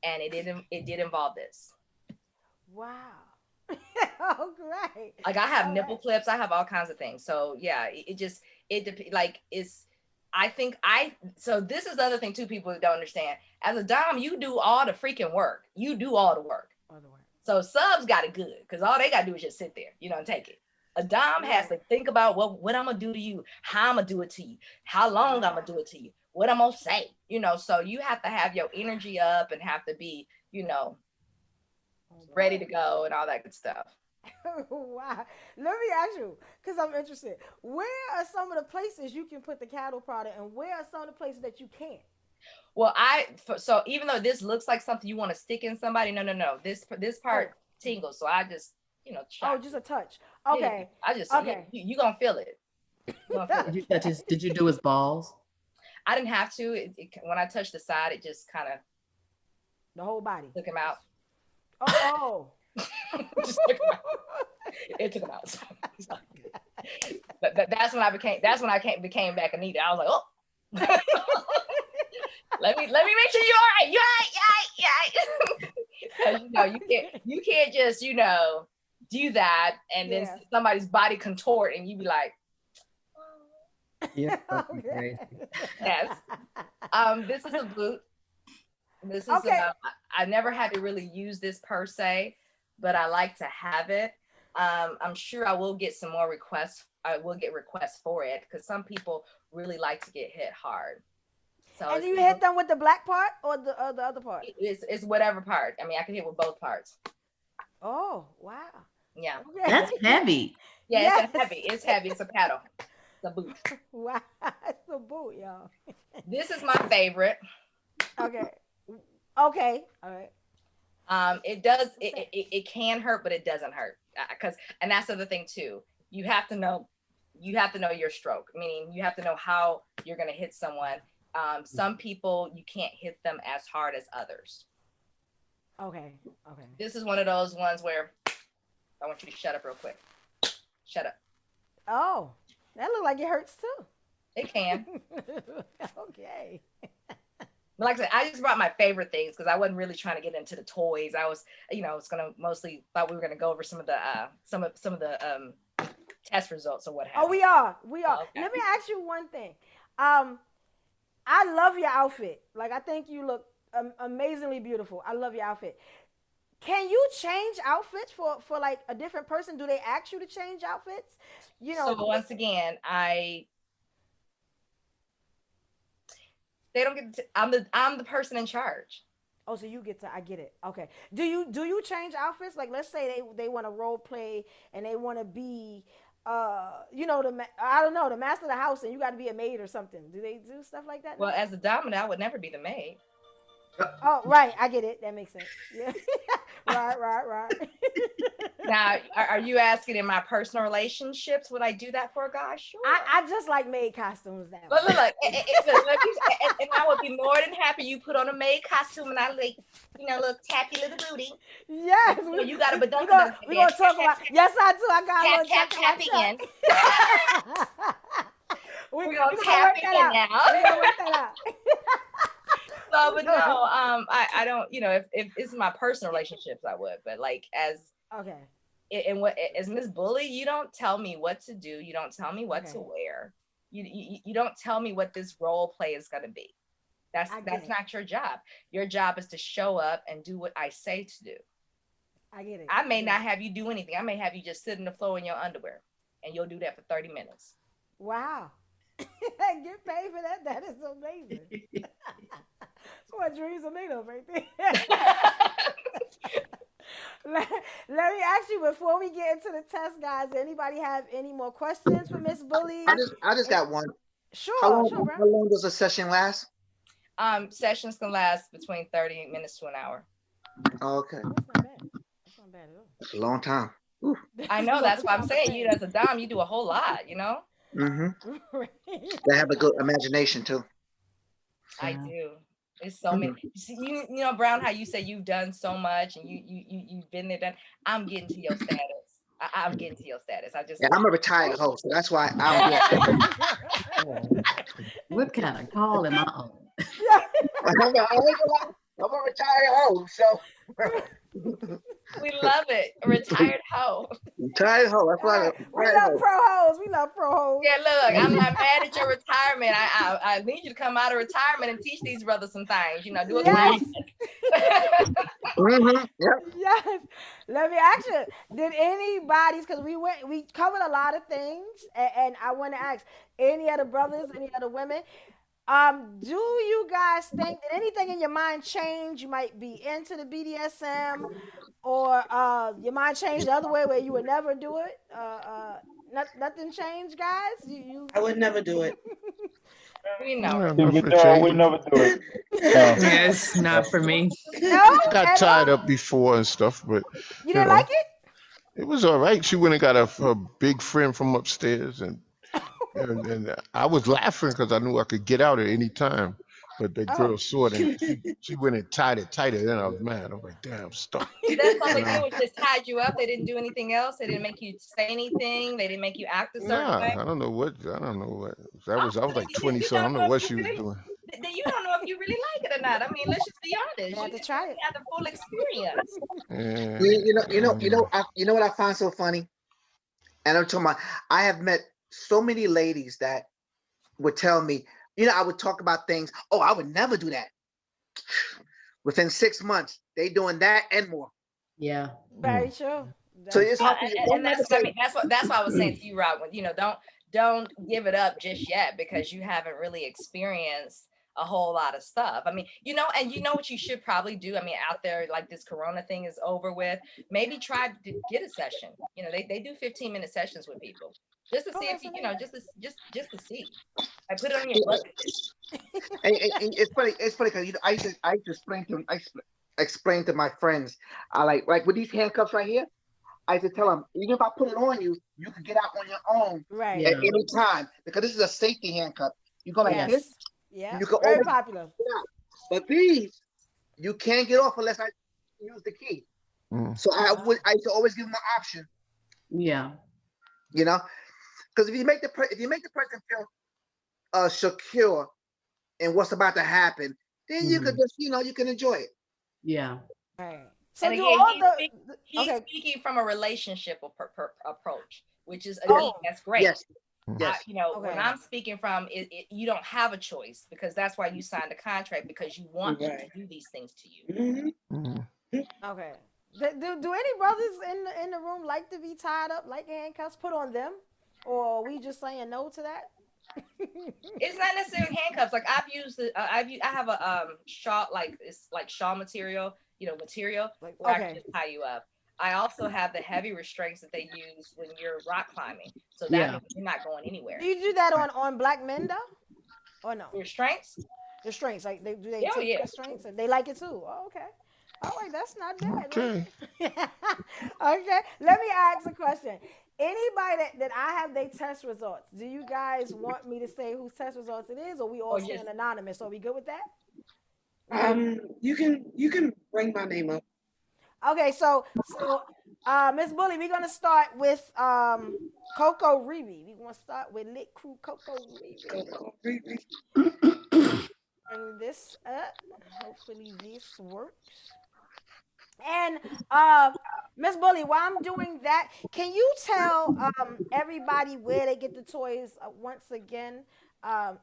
And it did involve this. Wow. Oh, great. Like I have nipple clips. I have all kinds of things. So yeah, so this is the other thing too, people don't understand. As a dom, you do all the freaking work. You do all the work. So subs got it good because all they got to do is just sit there, and take it. A dom has to think about what I'm going to do to you, how I'm going to do it to you, how long I'm going to do it to you, what I'm going to say, so you have to have your energy up and have to be, ready to go and all that good stuff. Wow. Let me ask you, because I'm interested, where are some of the places you can put the cattle prod and where are some of the places that you can't? Well, so even though this looks like something you want to stick in somebody, no. This part tingles. So I just, just a touch. Okay. Yeah, I just, you gonna feel it. Did you do his balls? I didn't have to. When I touched the side, it just kind of. The whole body. Took him out. Oh. Just took him out. It took him out. That's when I became back Anita. I was like, oh. Let me make sure you're all right. You're all right. Because you can't just do that and then somebody's body contort and you be like, yeah. Okay. Yes. This is a boot. This is I never had to really use this per se, but I like to have it. I'm sure I will get some more requests. I will get requests for it because some people really like to get hit hard. So and you hit them with the black part or the other part? It's whatever part. I mean, I can hit with both parts. Oh, wow. Yeah. Okay. That's heavy. Yeah, yes. It's heavy. It's heavy. It's a paddle. It's a boot. Wow. It's a boot, y'all. This is my favorite. Okay. All right. It does. It can hurt, but it doesn't hurt. And that's the other thing too. You have to know your stroke. Meaning you have to know how you're going to hit someone. Some people, you can't hit them as hard as others. Okay. This is one of those ones where I want you to shut up real quick. Shut up. Oh, that looks like it hurts too. It can. Okay. But like I said, I just brought my favorite things because I wasn't really trying to get into the toys. I was, it's gonna mostly thought we were gonna go over some of the test results or what have you. Oh, we are. Oh, okay. Let me ask you one thing. I love your outfit. Like, I think you look amazingly beautiful. I love your outfit. Can you change outfits for like a different person? Do they ask you to change outfits? So once again, they don't get to, I'm the person in charge. Oh, so you get to, I get it. Okay. Do you change outfits? Like, let's say they want to role play and they want to be I don't know, the master of the house and you got to be a maid or something. Do they do stuff like that? Well, as a dominant, I would never be the maid. Oh, right. I get it. That makes sense. Yeah. Right. Now, are you asking in my personal relationships, would I do that for a guy? Sure. I just like maid costumes now. Look, and I would be more than happy you put on a maid costume and I look tappy little booty. Yes. You got a We're going to talk about, yes, I do. I got a little tap in. We're going to tap in now. We're going to work that out. So, but no, I don't, if it's my personal relationships, I would, but like as Miss Bully, you don't tell me what to do. You don't tell me what to wear. You don't tell me what this role play is going to be. That's not your job. Your job is to show up and do what I say to do. I get it. I may not have you do anything. I may have you just sit on the floor in your underwear and you'll do that for 30 minutes. Wow. Get paid for that. That is amazing. That's what dreams are made of right there. Let me ask you before we get into the test, guys. Anybody have any more questions for Miss Bully? I just got one. Sure, how bro. long does a session last? Sessions can last between 30 minutes to an hour. Oh, okay. That's not bad. That's not bad at all. That's a long time. I know, that's why I'm saying you as a dom, you do a whole lot, you know? Mm-hmm. Right. They have a good imagination too. I do. It's so many. You know, Brown, how you say you've done so much and you've been there, done. I'm getting to your status. I'm getting to your status. Yeah, I'm a retired host, so that's why I'm What kind of call am I on? I'm a retired host, so we love it. A retired hoe. Retired host. That's why we love pro hoes. We love pro hoes. Yeah, look, I'm not mad at your retirement. I need you to come out of retirement and teach these brothers some things. You know, do a Yes. Yep. Yes. Let me ask you, did anybody's, because we covered a lot of things, and I want to ask any other brothers, any other women, do you guys think that anything in your mind change? You might be into the BDSM, or your mind changed the other way where you would never do it. Nothing changed, guys. I would never do it. We know. We would never do it. Yes, not for me. No, Got tied up before and stuff, but you didn't like it. it was all right. She went and got her big friend from upstairs, and I was laughing because I knew I could get out at any time. But the girl saw it, and she went and tied it tighter. Then I was mad. I'm like, damn, stuck. That's all they did was just tied you up. They didn't do anything else. They didn't make you say anything. They didn't make you act a certain way. I don't know what. That was. I was like 20, so I don't know what she was doing. Then you don't know if you really like it or not. I mean, let's just be honest. You have to try it. Have the full experience. Yeah. You know what I find so funny? And I'm talking about, I have met so many ladies that would tell me, I would talk about things. Oh, I would never do that. Within 6 months, they doing that and more. Yeah. Very true. So it's hard for you. And that's what I mean. That's what I was saying to you, Rob. Don't give it up just yet because you haven't really experienced a whole lot of stuff. I mean, and you know what you should probably do. I mean, out there, like this Corona thing is over with. Maybe try to get a session. They do 15-minute sessions with people. Just to see if just to see. I put it on your bucket. And it's funny because I used to explain to my friends. I like with these handcuffs right here. I used to tell them, even if I put it on you, you can get out on your own at any time because this is a safety handcuff. You go like this. Yeah. You can very popular. But these, you can't get off unless I use the key. So I used to always give them the option. Yeah. Because if you make the person feel secure in what's about to happen, then you could just you can enjoy it. Yeah. Right. So And again, he's speaking from a relationship approach, which is that's great. Yes. When I'm speaking from it, you don't have a choice because that's why you signed the contract because you want them to do these things to you. Okay. Do any brothers in the room like to be tied up, like handcuffs put on them, or are we just saying no to that? It's not necessarily handcuffs. Like I've used it. I have a shawl, like it's like shawl material, where I can just tie you up. I also have the heavy restraints that they use when you're rock climbing, so that means you're not going anywhere. Do you do that on black men though, or no? Restraints? Restraints, like do they take restraints and they like it too? Oh, okay. All right, that's not bad. Okay. Okay. Let me ask a question. Anybody that I have their test results, do you guys want me to say whose test results it is, or we all staying anonymous? Are we good with that? You can bring my name up. Okay, so Miss Bully, we're gonna start with Coco Reeby. We're gonna start with Lit Crew Coco Reeby. Bring this up. Hopefully this works. And Miss Bully, while I'm doing that, can you tell everybody where they get the toys once again?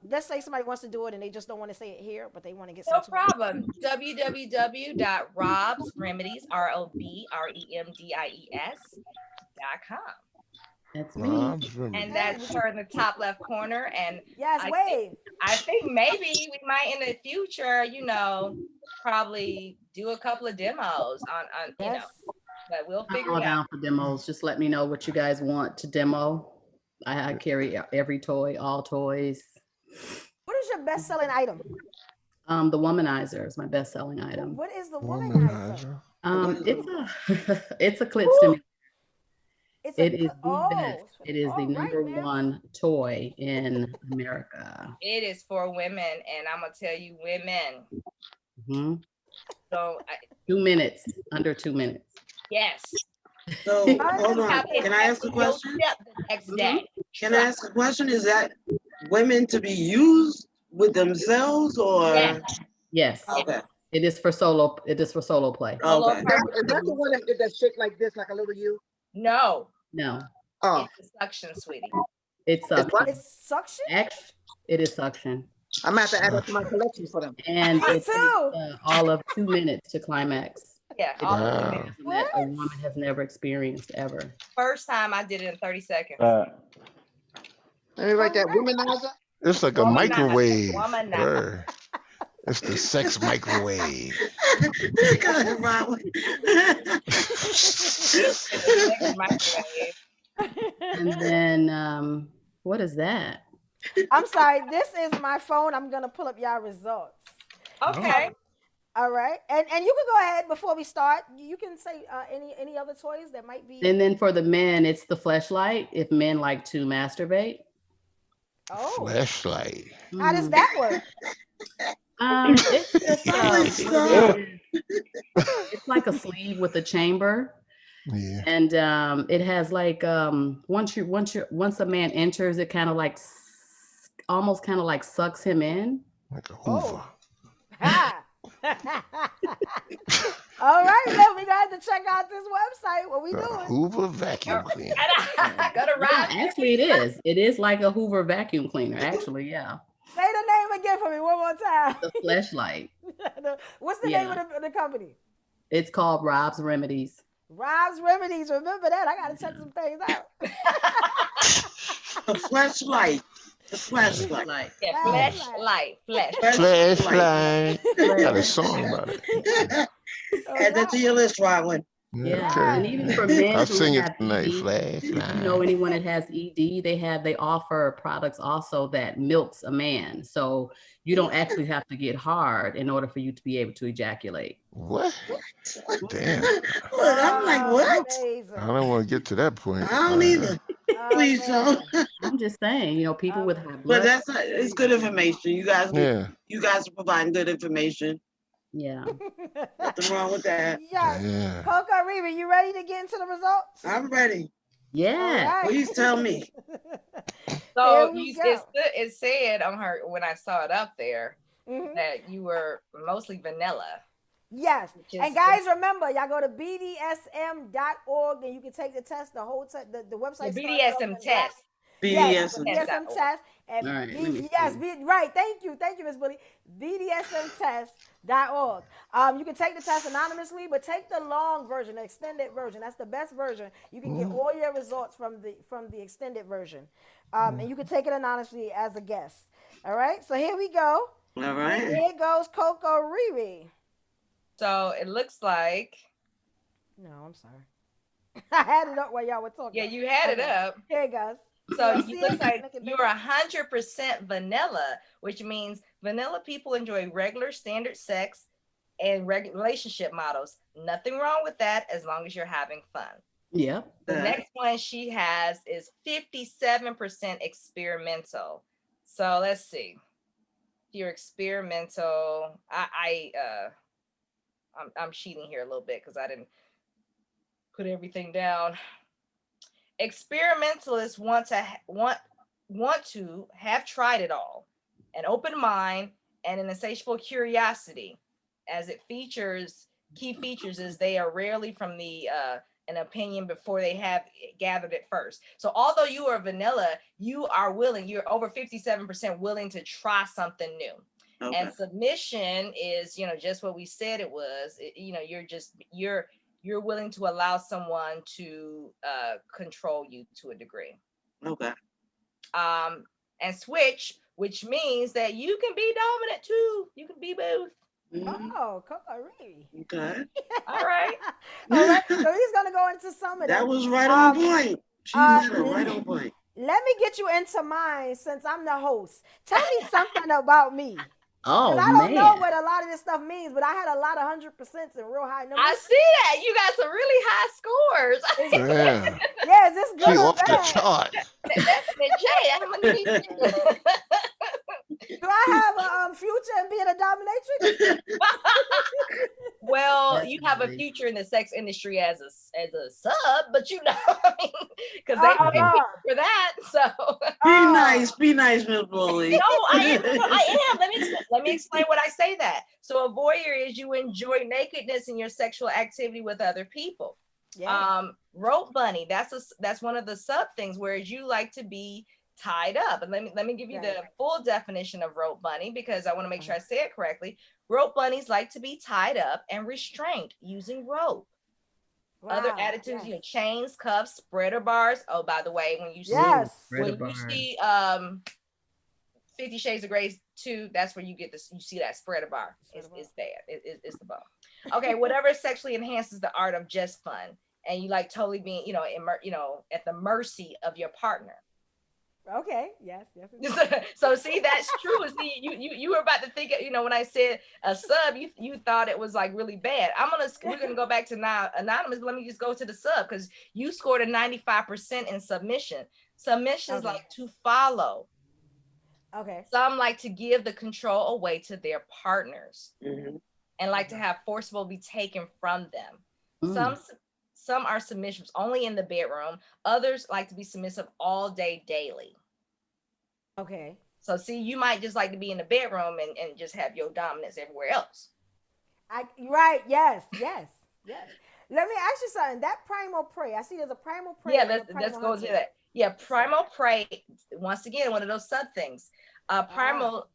Let's say somebody wants to do it and they just don't want to say it here, but they want to get some. No problem. www.robsremedies.com. That's me. And that's her in the top left corner. And I think maybe we might in the future, probably do a couple of demos on but we'll figure it out. Down for demos. Just let me know what you guys want to demo. I carry every toy, all toys. What is your best-selling item? The Womanizer is my best-selling item. What is the Womanizer? It's a clit stimulator. It is the oh, best. It is the number one toy in America. It is for women, and I'm gonna tell you, women. Mm-hmm. So 2 minutes, under 2 minutes. Yes. So hold on. Can I ask a question? The next day. Can I ask a question? Is that women to be used with themselves or? Yes. Okay. It is for solo. It is for solo play. Okay. Is that the one that did that shake like this, like a little you? No. Oh. It's a suction, sweetie. It's suction. It's suction? It is suction. I'm going to have to add it to my collection for them. And it takes all of 2 minutes to climax. Yeah. All of 2 minutes that a woman has never experienced ever. First time I did it in 30 seconds. Let me write that. Womanizer? It's like a microwave. It's the sex microwave. Go ahead, Robin. And then, what is that? I'm sorry. This is my phone. I'm gonna pull up y'all results. Okay. All right. And you can go ahead before we start. You can say any other toys that might be. And then for the men, it's the fleshlight. If men like to masturbate. Oh. Fleshlight. How does that work? It's just it's like a sleeve with a chamber. Yeah. And it has like once a man enters, it kind of like almost kind of like sucks him in. Like a Hoover. All right, then we got to check out this website. What we doing? Hoover vacuum cleaner. Actually, it is. It is like a Hoover vacuum cleaner. Actually, yeah. Say the name again for me one more time. The Fleshlight. What's the name of the company? It's called Rob's Remedies. Rob's Remedies. Remember that? I got to check some things out. The flashlight. The flashlight. Yeah, flashlight. Flashlight. Got a song about it. Add that to your list, Robin. Yeah, Okay. and even for men I'll who sing it have tonight. ED, Flashlight. if you know anyone that has ED, they offer products also that milks a man. So you don't actually have to get hard in order for you to be able to ejaculate. What? Damn. Look, I'm like, what? I don't want to get to that point. I don't either. Please don't. I'm just saying, people with high blood. But it's good information. You guys are providing good information. Yeah. Nothing wrong with that. Yeah. Coco, Riri, you ready to get into the results? I'm ready. Yeah. Right. Please tell me. So it said on her when I saw it up there that you were mostly vanilla. Yes. And guys, remember, y'all go to BDSM.org and you can take the test. The whole the website. The BDSM test. BDSM test. And right. Right. Thank you, Miss Bully. BDSMtest.org. You can take the test anonymously, but take the long version, the extended version. That's the best version. You can get all your results from the extended version, and you can take it anonymously as a guest. All right. So here we go. All right. And here goes Coco Riri. So it looks like. No, I'm sorry. I had it up while y'all were talking. Yeah, you had it up. Here it goes. So you look like you're 100% vanilla, which means vanilla people enjoy regular standard sex and relationship models. Nothing wrong with that as long as you're having fun. Yeah. The next one she has is 57% experimental. So let's see. If you're experimental, I'm cheating here a little bit because I didn't put everything down. Experimentalists want to have tried it all, an open mind and an insatiable curiosity, as it features key features is they are rarely from the an opinion before they have gathered it first. So although you are vanilla, you're over 57% willing to try something new. Okay. And submission is, just what we said it was. You're willing to allow someone to control you to a degree. Okay. And switch, which means that you can be dominant too. You can be both. Oh, Coco, really? Okay. All right. All right. So he's gonna go into some of that was right on point. She right on point. Let me get you into mine since I'm the host. Tell me something about me. Oh, I don't know man. what a lot of this stuff means, but I had a lot of 100% and real high numbers. I see that. You got some really high scores. Yeah. Yeah, is this good She or off the bad? chart. Destiny Jae, how many Do I have a future in being a dominatrix? Well, That's you have a nice. future in the sex industry as a sub, but because they pay people for that. So Be nice, Miss Bully. no, I am. Let me explain what I say that. So a voyeur is you enjoy nakedness in your sexual activity with other people. Yes. Rope bunny, that's one of the sub things, whereas you like to be tied up. And let me give you the full definition of rope bunny, because I want to make sure I say it correctly. Rope bunnies like to be tied up and restrained using rope. Wow. Other attitudes, chains, cuffs, spreader bars. Oh, by the way, when you see 50 Shades of Grey 2, that's where you see that spreader bar. It's bad. It's the bone. Okay, whatever sexually enhances the art of just fun, and you like totally being, at the mercy of your partner. Okay. Yes. So see, that's true. See, you were about to think, when I said a sub, you thought it was like really bad. We're gonna go back to now anonymous, but let me just go to the sub, because you scored a 95% in submission. Submissions like to follow. Okay. Some like to give the control away to their partners, and like to have forcible be taken from them. Some are submissives only in the bedroom. Others like to be submissive all day, daily. Okay. So see, you might just like to be in the bedroom and just have your dominance everywhere else. Right. Yes. Let me ask you something. That primal prey, I see there's a primal prey. Yeah, let's go to that. Yeah, primal prey, once again, one of those sub things. Primal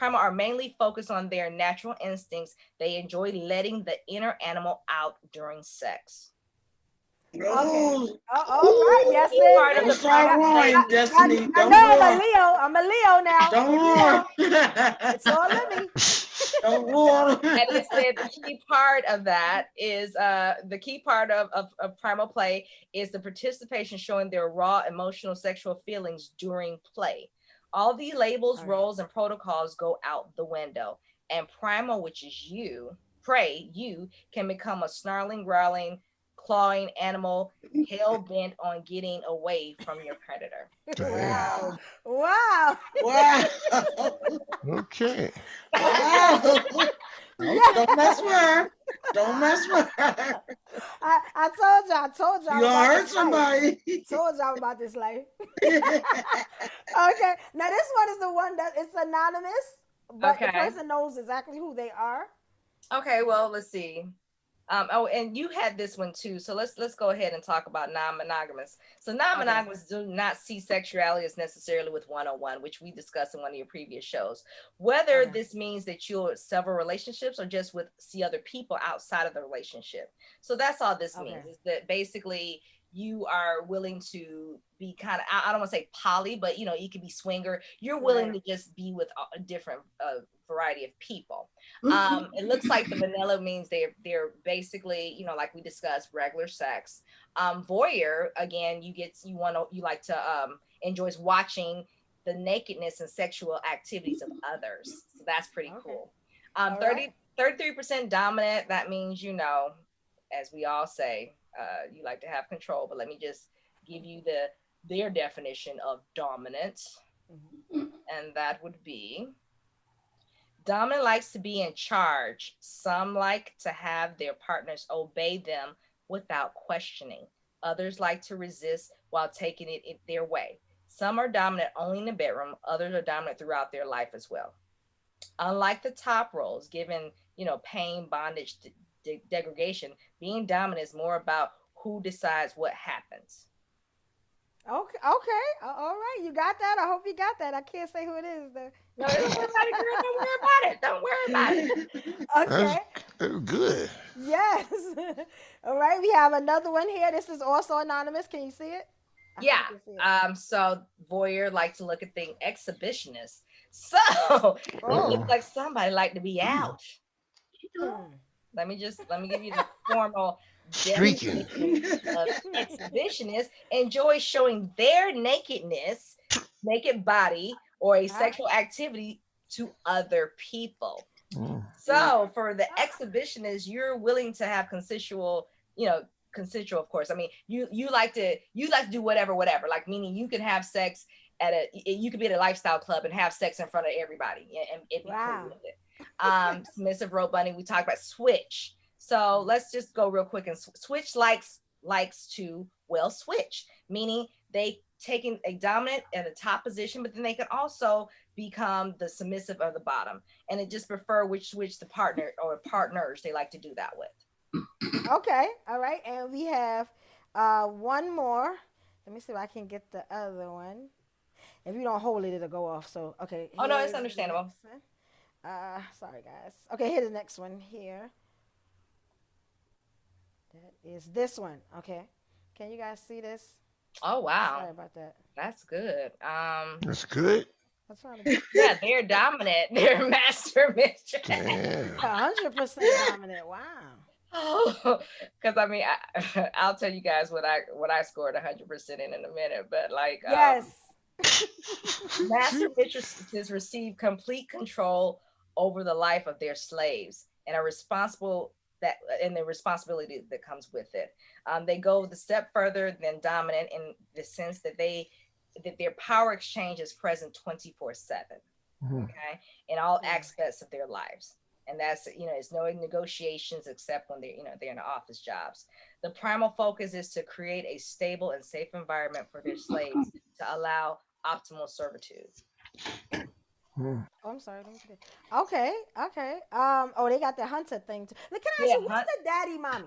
are mainly focused on their natural instincts. They enjoy letting the inner animal out during sex. Okay. All right. Yes, Don't start roaring, Destiny. Don't roar. I'm a Leo now. Don't roar. It's all living. Don't roar. And it said the key part of that is the key part of primal play is the participation showing their raw emotional sexual feelings during play. All the labels, roles, and protocols go out the window. And primal, which is you can become a snarling, growling, clawing animal hell-bent on getting away from your predator. Wow. Okay. Don't mess with her. I told y'all. You gonna hurt somebody. Told y'all about this life. Okay. Now this one is the one that it's anonymous, but the person knows exactly who they are. Okay, well, let's see. And you had this one too. So let's go ahead and talk about non-monogamous. So non-monogamous do not see sexuality as necessarily with one-on-one, which we discussed in one of your previous shows. Whether this means that you're several relationships or just see other people outside of the relationship. So that's all this means, is that basically you are willing to be kind of, I don't want to say poly, but you could be swinger. You're willing to just be with a different variety of people. It looks like the vanilla means they're basically, like we discussed, regular sex. Voyeur, again, you like to enjoys watching the nakedness and sexual activities of others. So that's pretty cool. 33% dominant. That means, as we all say, you like to have control, but let me just give you their definition of dominance. And that would be dominant likes to be in charge. Some like to have their partners obey them without questioning. Others like to resist while taking it their way. Some are dominant only in the bedroom. Others are dominant throughout their life as well. Unlike the top roles, given pain, bondage, degradation, being dominant is more about who decides what happens. Okay. All right. You got that? I hope you got that. I can't say who it is though. No, don't worry about it. Okay. That's good. Yes. All right. We have another one here. This is also anonymous. Can you see it? So voyeur like to look at things, exhibitionist. So it looks like somebody like to be out. Let me give you the formal streaking of exhibitionist. Enjoy showing their naked body or a sexual activity to other people. So for the exhibitionist, you're willing to have consensual, of course. I mean, you like to do whatever, like meaning you can have sex you could be at a lifestyle club and have sex in front of everybody and it'd be cool with it. Submissive rope bunny, we talked about switch. So let's just go real quick. And switch likes to switch, meaning they taking a dominant at a top position, but then they can also become the submissive or the bottom, and it just prefer which the partner or partners they like to do that with. Okay, all right, and we have one more. Let me see if I can get the other one. If you don't hold it, it'll go off. So okay. Oh no, it's understandable. Sorry guys. Okay, here's the next one here. That is this one. Okay, can you guys see this? Oh wow. Sorry about that. That's good. That's good. Yeah, they're dominant. They're master mistress. 100% dominant. Wow. Oh, because I mean, I'll tell you guys what I scored 100% in a minute, but like yes. Master mistresses receive complete control over the life of their slaves and are responsible and the responsibility that comes with it. They go the step further than dominant in the sense that their power exchange is present 24/7, okay, in all aspects of their lives. And that's, it's no negotiations except when they're in the office jobs. The primal focus is to create a stable and safe environment for their slaves to allow optimal servitude. Oh, I'm sorry. Okay. Oh, they got the hunter thing too. Can I ask you, what's the daddy mommy?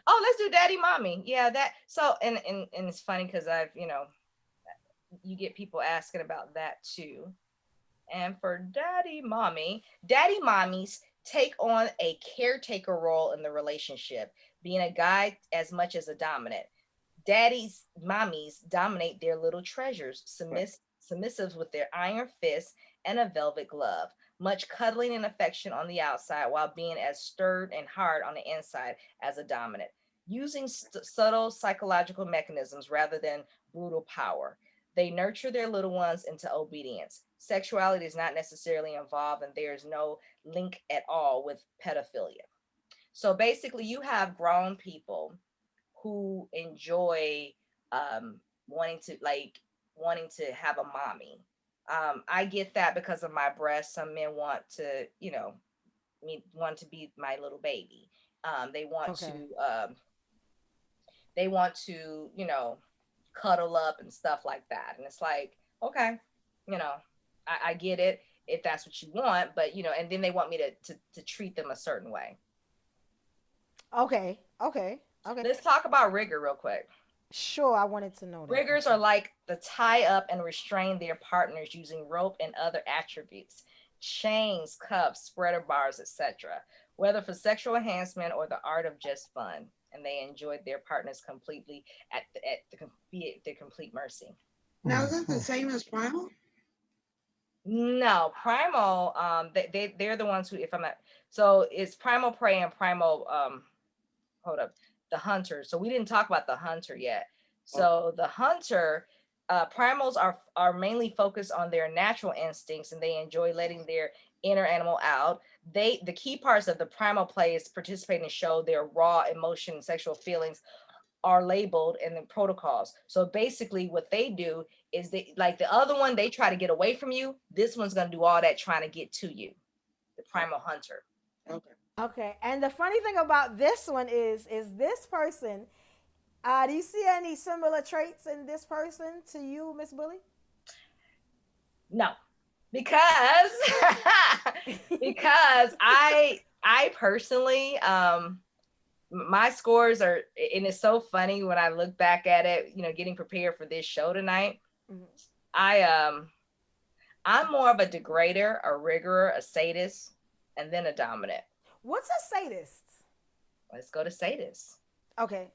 Oh, let's do daddy mommy. Yeah, that. So, and it's funny because I've, you get people asking about that too. And for daddy mommies take on a caretaker role in the relationship, being a guide as much as a dominant. Daddy's mommies dominate their little treasures, submissives with their iron fists and a velvet glove, much cuddling and affection on the outside while being as stirred and hard on the inside as a dominant, using subtle psychological mechanisms rather than brutal power. They nurture their little ones into obedience. Sexuality is not necessarily involved, and there is no link at all with pedophilia. So basically, you have grown people who enjoy wanting to have a mommy. I get that because of my breasts. Some men want to, want to be my little baby. They want to, cuddle up and stuff like that. And it's like, okay, I get it if that's what you want, but and then they want me to treat them a certain way. Okay. Let's talk about rigor real quick. Sure, I wanted to know that. Riggers are like the tie up and restrain their partners using rope and other attributes, chains, cuffs, spreader bars, etc., whether for sexual enhancement or the art of just fun. And they enjoyed their partners completely at their complete mercy. Now, is that the same as primal? No, primal. They're the ones who, if I'm not, so it's primal prey and primal. The hunter. So we didn't talk about the hunter yet. So the hunter, primals are mainly focused on their natural instincts, and they enjoy letting their inner animal out. The key parts of the primal play is participate and show their raw emotion and sexual feelings are labeled in the protocols. So basically what they do is like the other one, they try to get away from you. This one's going to do all that trying to get to you. The primal hunter. Okay. And the funny thing about this one is this person, do you see any similar traits in this person to you, Miss Bully? No. Because I personally, my scores are, and it's so funny when I look back at it, getting prepared for this show tonight. Mm-hmm. I'm more of a degrader, a rigger, a sadist, and then a dominant. What's a sadist? Let's go to sadist. Okay.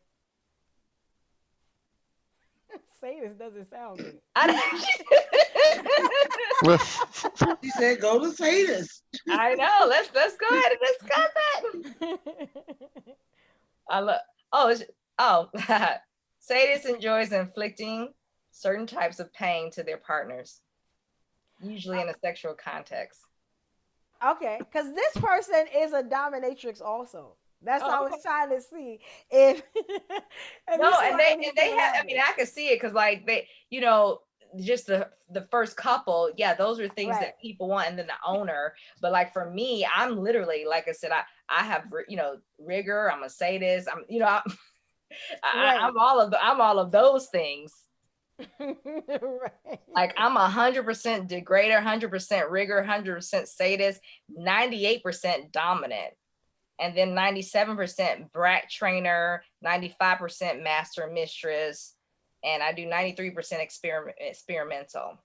Sadist doesn't sound good. He said, "Go to sadist." I know. Let's go ahead and discuss it. Sadist enjoys inflicting certain types of pain to their partners, usually in a sexual context. Okay, because this person is a dominatrix also. That's what I was okay. trying to see if. No, and they have. I mean, I could see it because like they, just the first couple, yeah, those are things Right. that people want, and then the owner. But like for me, I'm literally, like I said, I have rigor. I'm a sadist. Right. I'm all of those things. Right. Like I'm 100% degrader, 100% rigor, 100% sadist, 98% dominant, and then 97% brat trainer, 95% master mistress, and I do 93% experimental.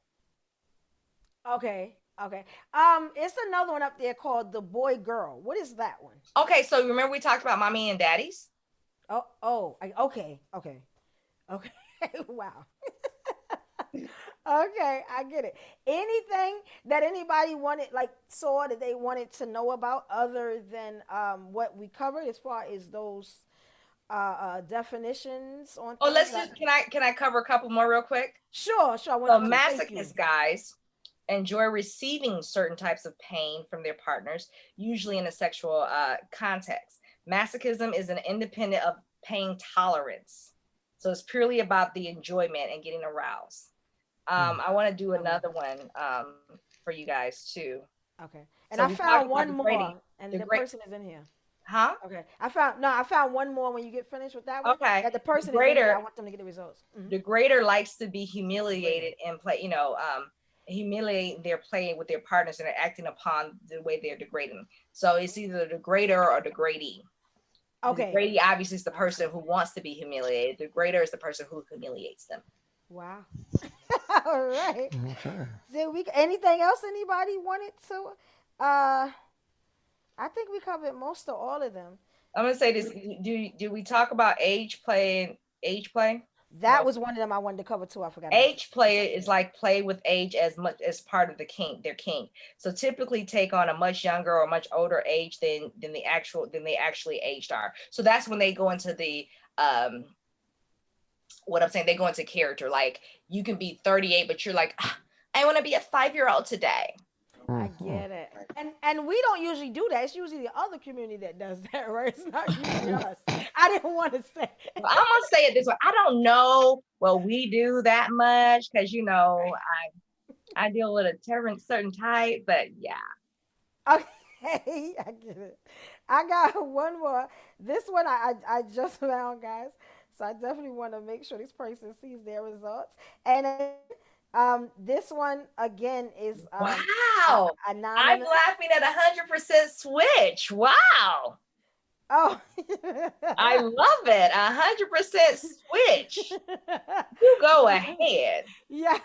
Okay. It's another one up there called the boy girl. What is that one? Okay, so remember we talked about mommy and daddies? Okay. Wow. Okay, I get it. Anything that anybody saw that they wanted to know about other than what we covered as far as those definitions on? Oh, can I cover a couple more real quick? Sure. So masochist guys enjoy receiving certain types of pain from their partners, usually in a sexual context. Masochism is an independent of pain tolerance. So it's purely about the enjoyment and getting aroused. I want to do another one for you guys too. Okay. And so I found one more, and the person is in here. Huh? Okay. I found one more when you get finished with that one. Okay. That the person is in here. I want them to get the results. Mm-hmm. Degrader likes to be humiliated and play, humiliate their play with their partners and are acting upon the way they're degrading. So it's either the degrader or degradee. Okay. The degradee obviously is the person who wants to be humiliated. The degrader is the person who humiliates them. Wow. All right. Okay. Anything else anybody wanted to? I think we covered most of all of them. I'm gonna say this. Do we talk about age play and age play? That was one of them I wanted to cover too. I forgot. Age play is like play with age as much as part of their kink. So typically take on a much younger or much older age than they actually aged are. So that's when they go into the what I'm saying, they go into character. Like you can be 38, but you're like, I want to be a 5-year-old today. I get it. And we don't usually do that. It's usually the other community that does that, right? It's not usually us. I didn't want to say it. I'm gonna say it this way. I don't know what we do that much because I deal with a certain type, but yeah. Okay, I get it. I got one more. This one I just found, guys. So I definitely want to make sure this person sees their results. And this one again is wow. Anonymous. I'm laughing at 100% switch. Wow. Oh, I love it. 100% switch. You go ahead. Yeah.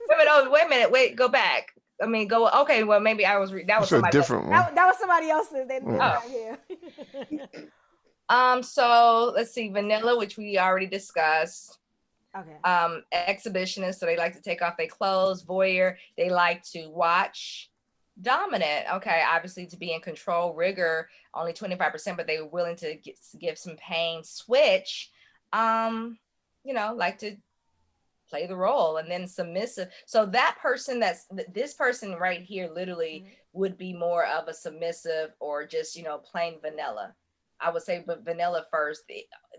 Wait a minute. Wait, go back. I mean, go. Okay, well, maybe I was. That was a different one. That was somebody else's. They did not here. So let's see. Vanilla, which we already discussed. Okay. Exhibitionists, so they like to take off their clothes. Voyeur, they like to watch. Dominant, okay, obviously to be in control. Rigor, only 25%, but they're willing to give some pain. Switch, like to play the role. And then submissive, so that person this person right here literally would be more of a submissive or just plain vanilla. I would say, but vanilla first.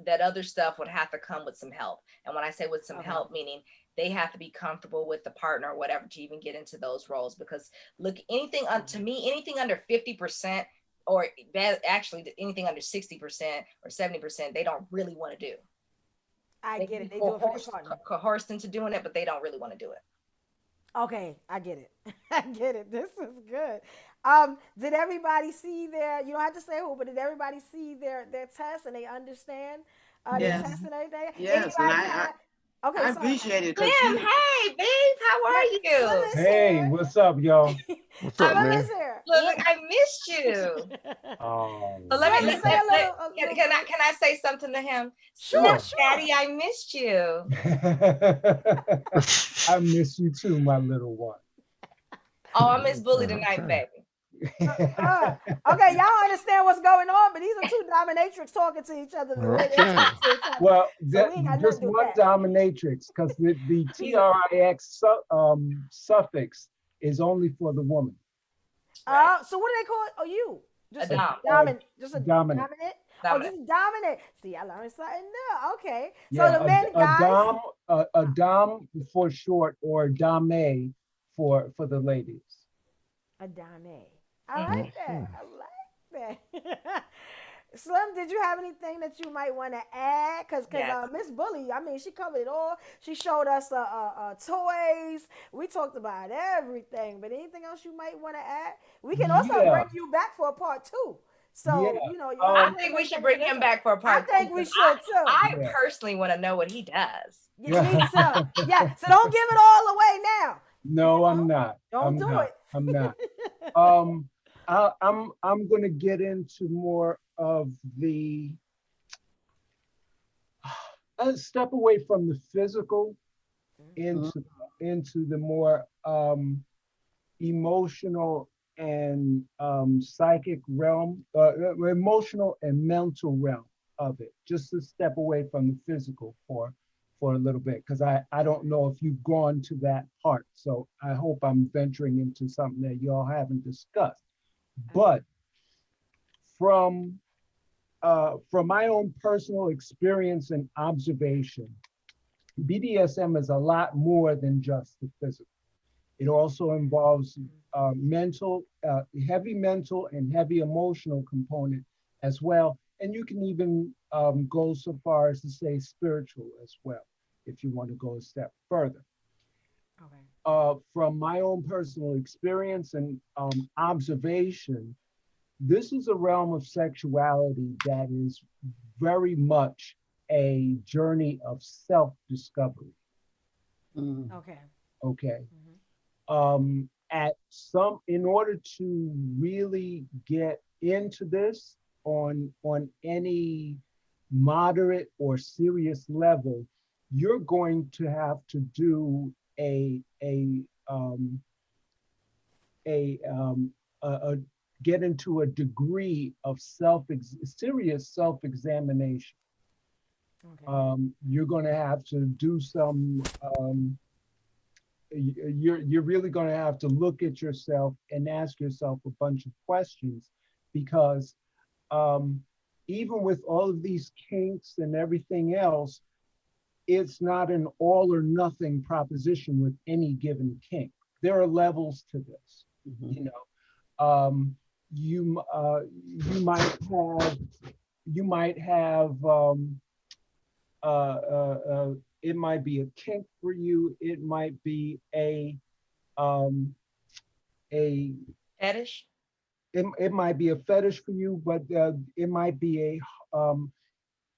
That other stuff would have to come with some help. And when I say with some help, meaning they have to be comfortable with the partner or whatever to even get into those roles. Because look, anything to me, anything under 50%, or actually anything under 60% or 70%, they don't really want to do. I get it. They do it for the partner. Coerced into doing it, but they don't really want to do it. Okay, I get it. I get it. This is good. Did everybody see you don't have to say who, but did everybody see their test and they understand the test and everything? Yes, I appreciate it. Tim, hey, babe, how are you? Hey, what's up, y'all? What's up, man? Look, I missed you. Oh. So let me say can I say something to him? Sure. Daddy, I missed you. I miss you too, my little one. Oh, I miss Bully tonight, baby. Okay, y'all understand what's going on, but these are two dominatrix talking to each other. Well, just one dominatrix, because the TRIX suffix is only for the woman. So what do they call it? Oh, you. Just A dom. dominant. Just a Dominant. dominant. Oh, Dominant. just dominant. See, I learned something new. Okay. So Yeah, the men, guys. a dom for short, or dame for the ladies. A dame. I like that. I like that. Slim, did you have anything that you might want to add? Because Yes. Miss Bully, I mean, she covered it all. She showed us toys. We talked about everything. But anything else you might want to add? We can also bring you back for a part 2. So, Yeah. you know, I think we should bring him back for a part. I think we should too. I personally want to know what he does. You need some. Yeah. So don't give it all away now. No, I'm not. Don't do it. I'm not. I'm going to get into more of the step away from the physical into the more emotional and psychic realm, emotional and mental realm of it. Just to step away from the physical for a little bit, because I don't know if you've gone to that part. So I hope I'm venturing into something that y'all haven't discussed. But from my own personal experience and observation, BDSM is a lot more than just the physical. It also involves heavy mental and heavy emotional component as well. And you can even go so far as to say spiritual as well, if you want to go a step further. Okay. From my own personal experience and observation, this is a realm of sexuality that is very much a journey of self-discovery. Okay. Okay. In order to really get into this on any moderate or serious level, you're going to have to do get into a degree of serious self-examination. Okay. You're going to have to do some. You're really going to have to look at yourself and ask yourself a bunch of questions, because even with all of these kinks and everything else, it's not an all or nothing proposition with any given kink. There are levels to this. You know, you might have it might be a kink for you. It might be a fetish. It might be a fetish for you, but it might be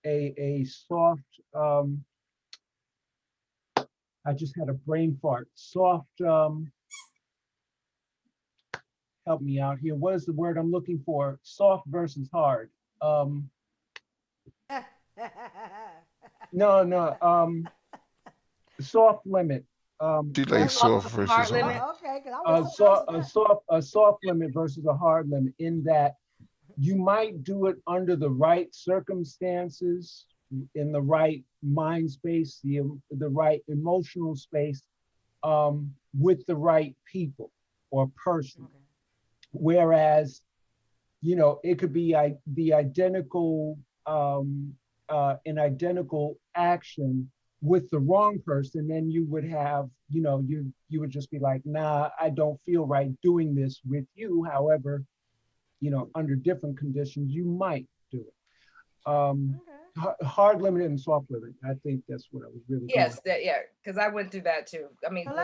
a soft. I just had a brain fart. Soft. Help me out here. What is the word I'm looking for? Soft versus hard. No. Soft limit. She like soft versus hard limit. Okay, a soft limit versus a hard limit, in that you might do it under the right circumstances, in the right mind space, the right emotional space, with the right people or person. Okay. Whereas, you know, it could be the identical an identical action with the wrong person, then you would have, you know, you would just be like, nah, I don't feel right doing this with you. However, you know, under different conditions, you might do it. Okay. Hard limit and soft limit. I think that's what I was really. Yes, because I went through that too. I mean, so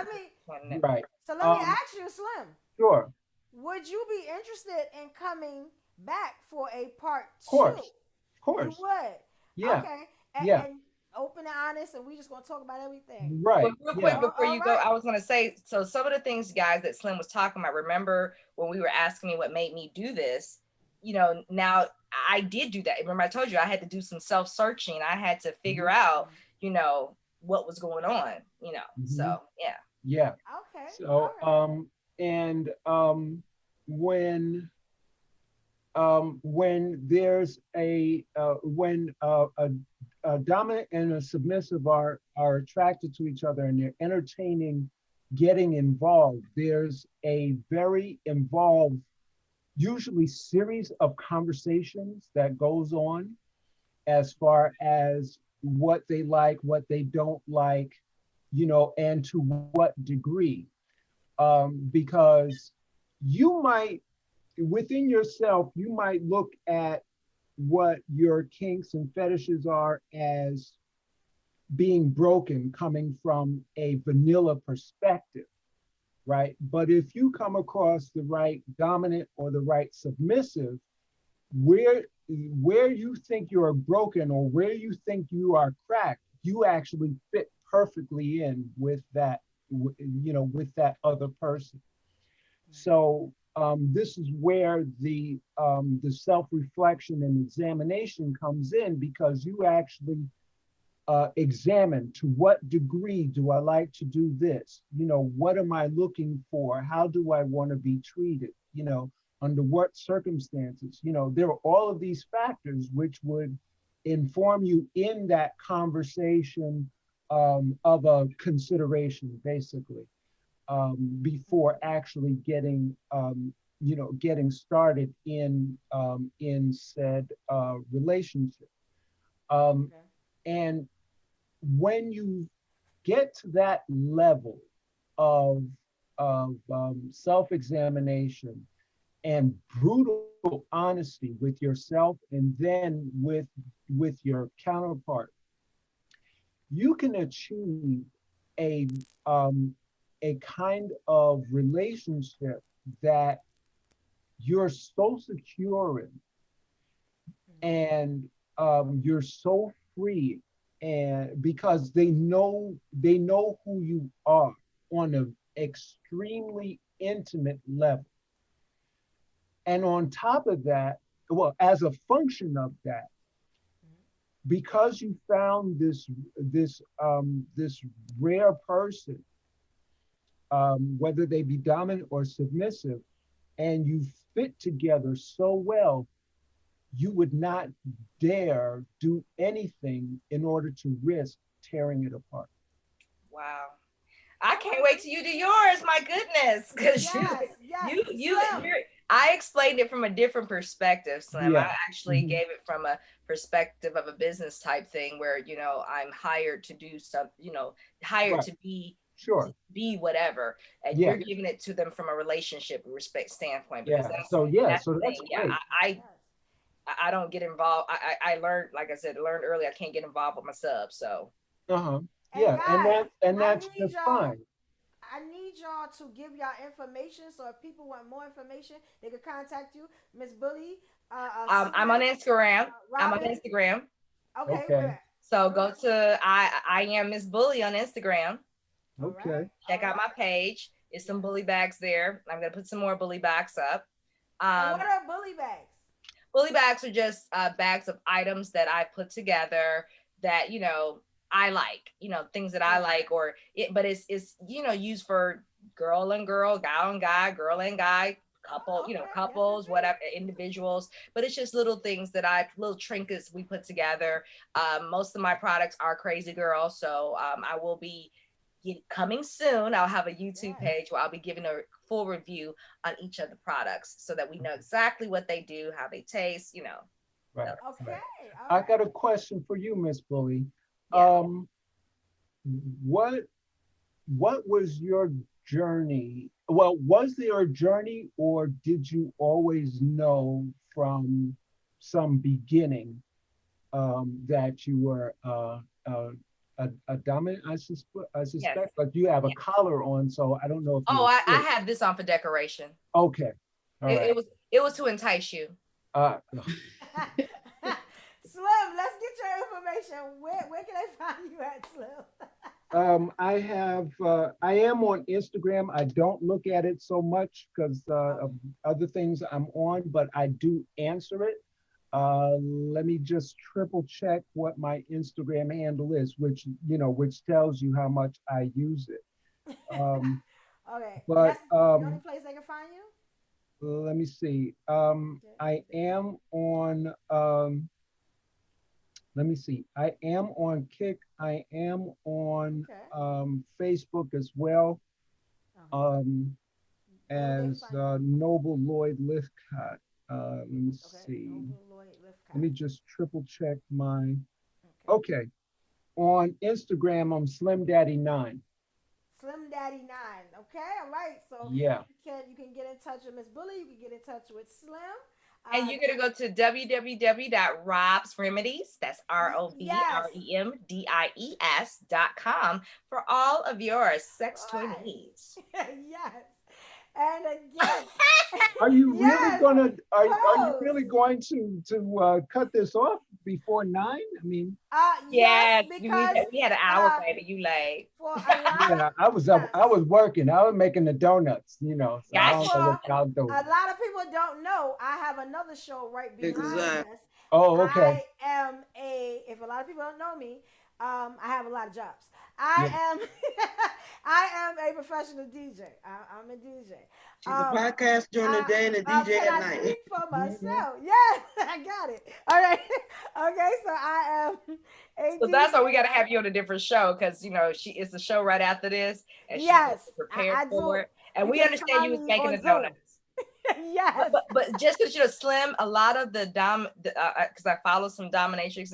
right. So let me ask you, Slim. Sure. Would you be interested in coming back for a part 2? Of course. You would. Yeah. Okay. And open and honest, and we just gonna talk about everything. Right. But real quick before you go, I was gonna say, so some of the things, guys, that Slim was talking about, remember when we were asking me what made me do this, you know, now I did do that. Remember I told you I had to do some self-searching. I had to figure out, you know, what was going on, you know. So yeah. Okay. So when there's when a dominant and a submissive are attracted to each other and they're entertaining getting involved, there's a very involved usually series of conversations that goes on as far as what they like, what they don't like, you know, and to what degree. Because you might, within yourself, you might look at what your kinks and fetishes are as being broken, coming from a vanilla perspective, right? But if you come across the right dominant or the right submissive, where you think you are broken or where you think you are cracked, you actually fit perfectly in with that, you know, with that other person. So this is where the self-reflection and examination comes in, because you actually examine, to what degree do I like to do this? You know, what am I looking for? How do I want to be treated? You know, under what circumstances? You know, there are all of these factors which would inform you in that conversation of a consideration, basically, before actually getting, you know, getting started in said relationship. And when you get to that level of self-examination and brutal honesty with yourself and then with your counterpart, you can achieve a kind of relationship that you're so secure in, and you're so free, and because they know who you are on an extremely intimate level. And on top of that, well, as a function of that, because you found this rare person, whether they be dominant or submissive, and you fit together so well, you would not dare do anything in order to risk tearing it apart. Wow. I can't wait till you do yours. My goodness. Because I explained it from a different perspective, Slim. Yeah. I actually gave it from a perspective of a business type thing where, you know, I'm hired to do some, you know, hired to be be whatever, and you're giving it to them from a relationship respect standpoint, because that's great. I don't get involved. I learned, like I said, learned early, I can't get involved with my subs. So and that's just fine. I need y'all to give y'all information, so if people want more information, they can contact you, Miss Bully. I'm on Instagram. I'm on Instagram. Okay. So go to I am Miss Bully on Instagram. Okay. Check out my page. It's some bully bags there. I'm gonna put some more bully bags up. What are bully bags? Bully bags are just bags of items that I put together that, you know, I like, you know, things that I like, but it's you know, used for girl and girl, guy on guy, girl and guy, couple, you know, couples, whatever, individuals. But it's just little things that little trinkets we put together. Most of my products are Crazy Girl, so I will be coming soon. I'll have a YouTube page where I'll be giving a full review on each of the products, so that we know exactly what they do, how they taste, you know. Right. Okay. I got a question for you, Miss Bully. What was your journey? Well, was there a journey, or did you always know from some beginning that you were a dominant? I suspect, but you have a collar on, so I don't know if. I have this on for decoration. Okay. It was to entice you. Slim, let's get your information. Where can I find you at, Slim? I am on Instagram. I don't look at it so much because of other things I'm on, but I do answer it. Let me just triple check what my Instagram handle is, which tells you how much I use it. Okay. But that's the only place they can find you? Let me see. I am on let me see. I am on Kick. I am on Facebook as well. as Noble Lloyd Lifcott. Let me see. Let me just triple check my. Okay. On Instagram, I'm Slim Daddy 9. Slim Daddy 9. Okay, all right. So yeah, you can get in touch with Miss Bully. You can get in touch with Slim. And you're going to go to www.robsremedies, that's ROBREMDIES.com for all of your sex toy needs. Yes. And again, are you really going to cut this off before 9? I mean, yes, because we had an hour, baby. You late. I was working. I was making the donuts, So I don't know what y'all doing. A lot of people don't know. I have another show right behind us. Oh, okay. If a lot of people don't know me, I have a lot of jobs. I am a professional DJ. I'm a DJ. She's a podcast during the day and a DJ at night. I speak for myself. Yes, I got it. All right. Okay, so I am a So DJ. that's why we got to have you on a different show, because it's the show right after this, and she's prepared for it. And we understand you was making the donuts. Yes. But just because Slim, a lot of the because I follow some dominatrix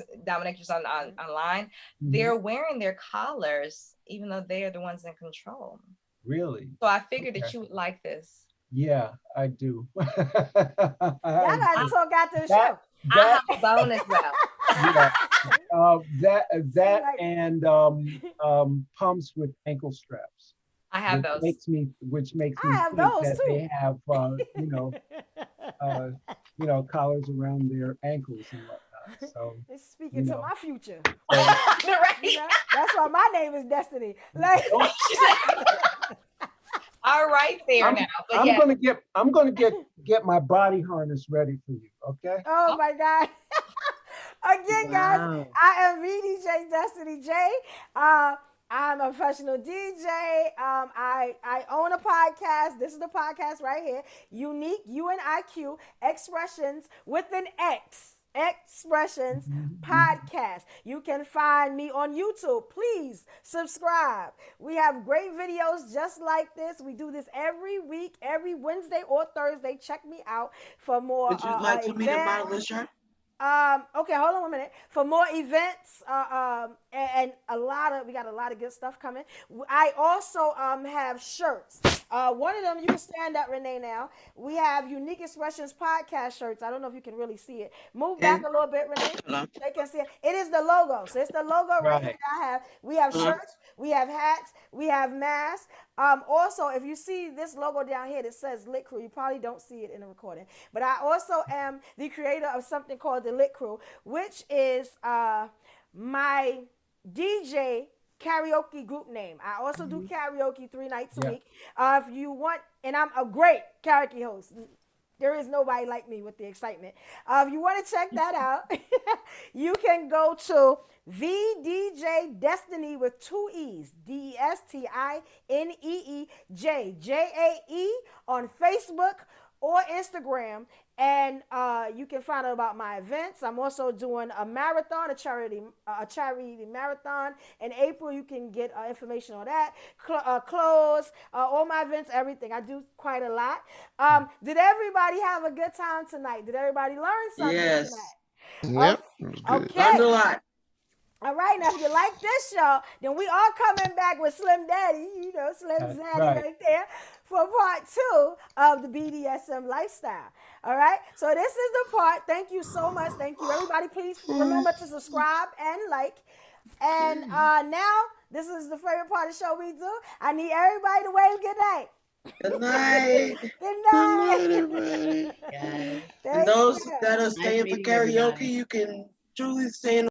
online, they're wearing their collars even though they are the ones in control. Really? So I figured that you would like this. Yeah, I do. Y'all gotta talk after the show. I have a bonus though. That and pumps with ankle straps. I have those. Which makes me have think those that too. They have collars around their ankles and whatnot. So it's speaking to my future. Right. That's why my name is Destiny. Like all right there now. But I'm gonna get my body harness ready for you. Okay. Oh my God. Again, guys, I am VDJ Destiny Jae. I'm a professional DJ. I own a podcast. This is the podcast right here. Uniq, UNIQ Expressions with an X. Expressions Podcast. You can find me on YouTube. Please subscribe. We have great videos just like this. We do this every week, every Wednesday or Thursday. Check me out for more events. Would you like for me to model the shirt? Okay, hold on a minute. For more events, and we got a lot of good stuff coming. I also have shirts. One of them, you can stand up, Renee, now. We have Uniq Xpressions Podcast shirts. I don't know if you can really see it. Move back a little bit, Renee. They can see it. It is the logo. So it's the logo right here that I have. We have shirts, we have hats, we have masks. Also, if you see this logo down here that says Lit Crew, you probably don't see it in the recording. But I also am the creator of something called the Lit Crew, which is my DJ karaoke group name. I also do karaoke 3 nights a week. If you want, and I'm a great karaoke host. There is nobody like me with the excitement. If you want to check that out, you can go to VDJ Destiny with 2 E's, DESTINEE JAE on Facebook or Instagram. And you can find out about my events. I'm also doing a marathon, a charity marathon. In April, you can get information on that. Clothes, all my events, everything. I do quite a lot. Did everybody have a good time tonight? Did everybody learn something tonight? Yep. Okay. Learned a lot. All right, now if you like this show, then we are coming back with Slim Daddy, Slim Daddy right there for part 2 of the BDSM lifestyle. All right, so this is the part. Thank you so much. Thank you, everybody. Please remember to subscribe and like. And now, this is the favorite part of the show we do. I need everybody to wave good night. Good night. Good night. Good night, everybody. And those that are staying for karaoke, you can truly stay in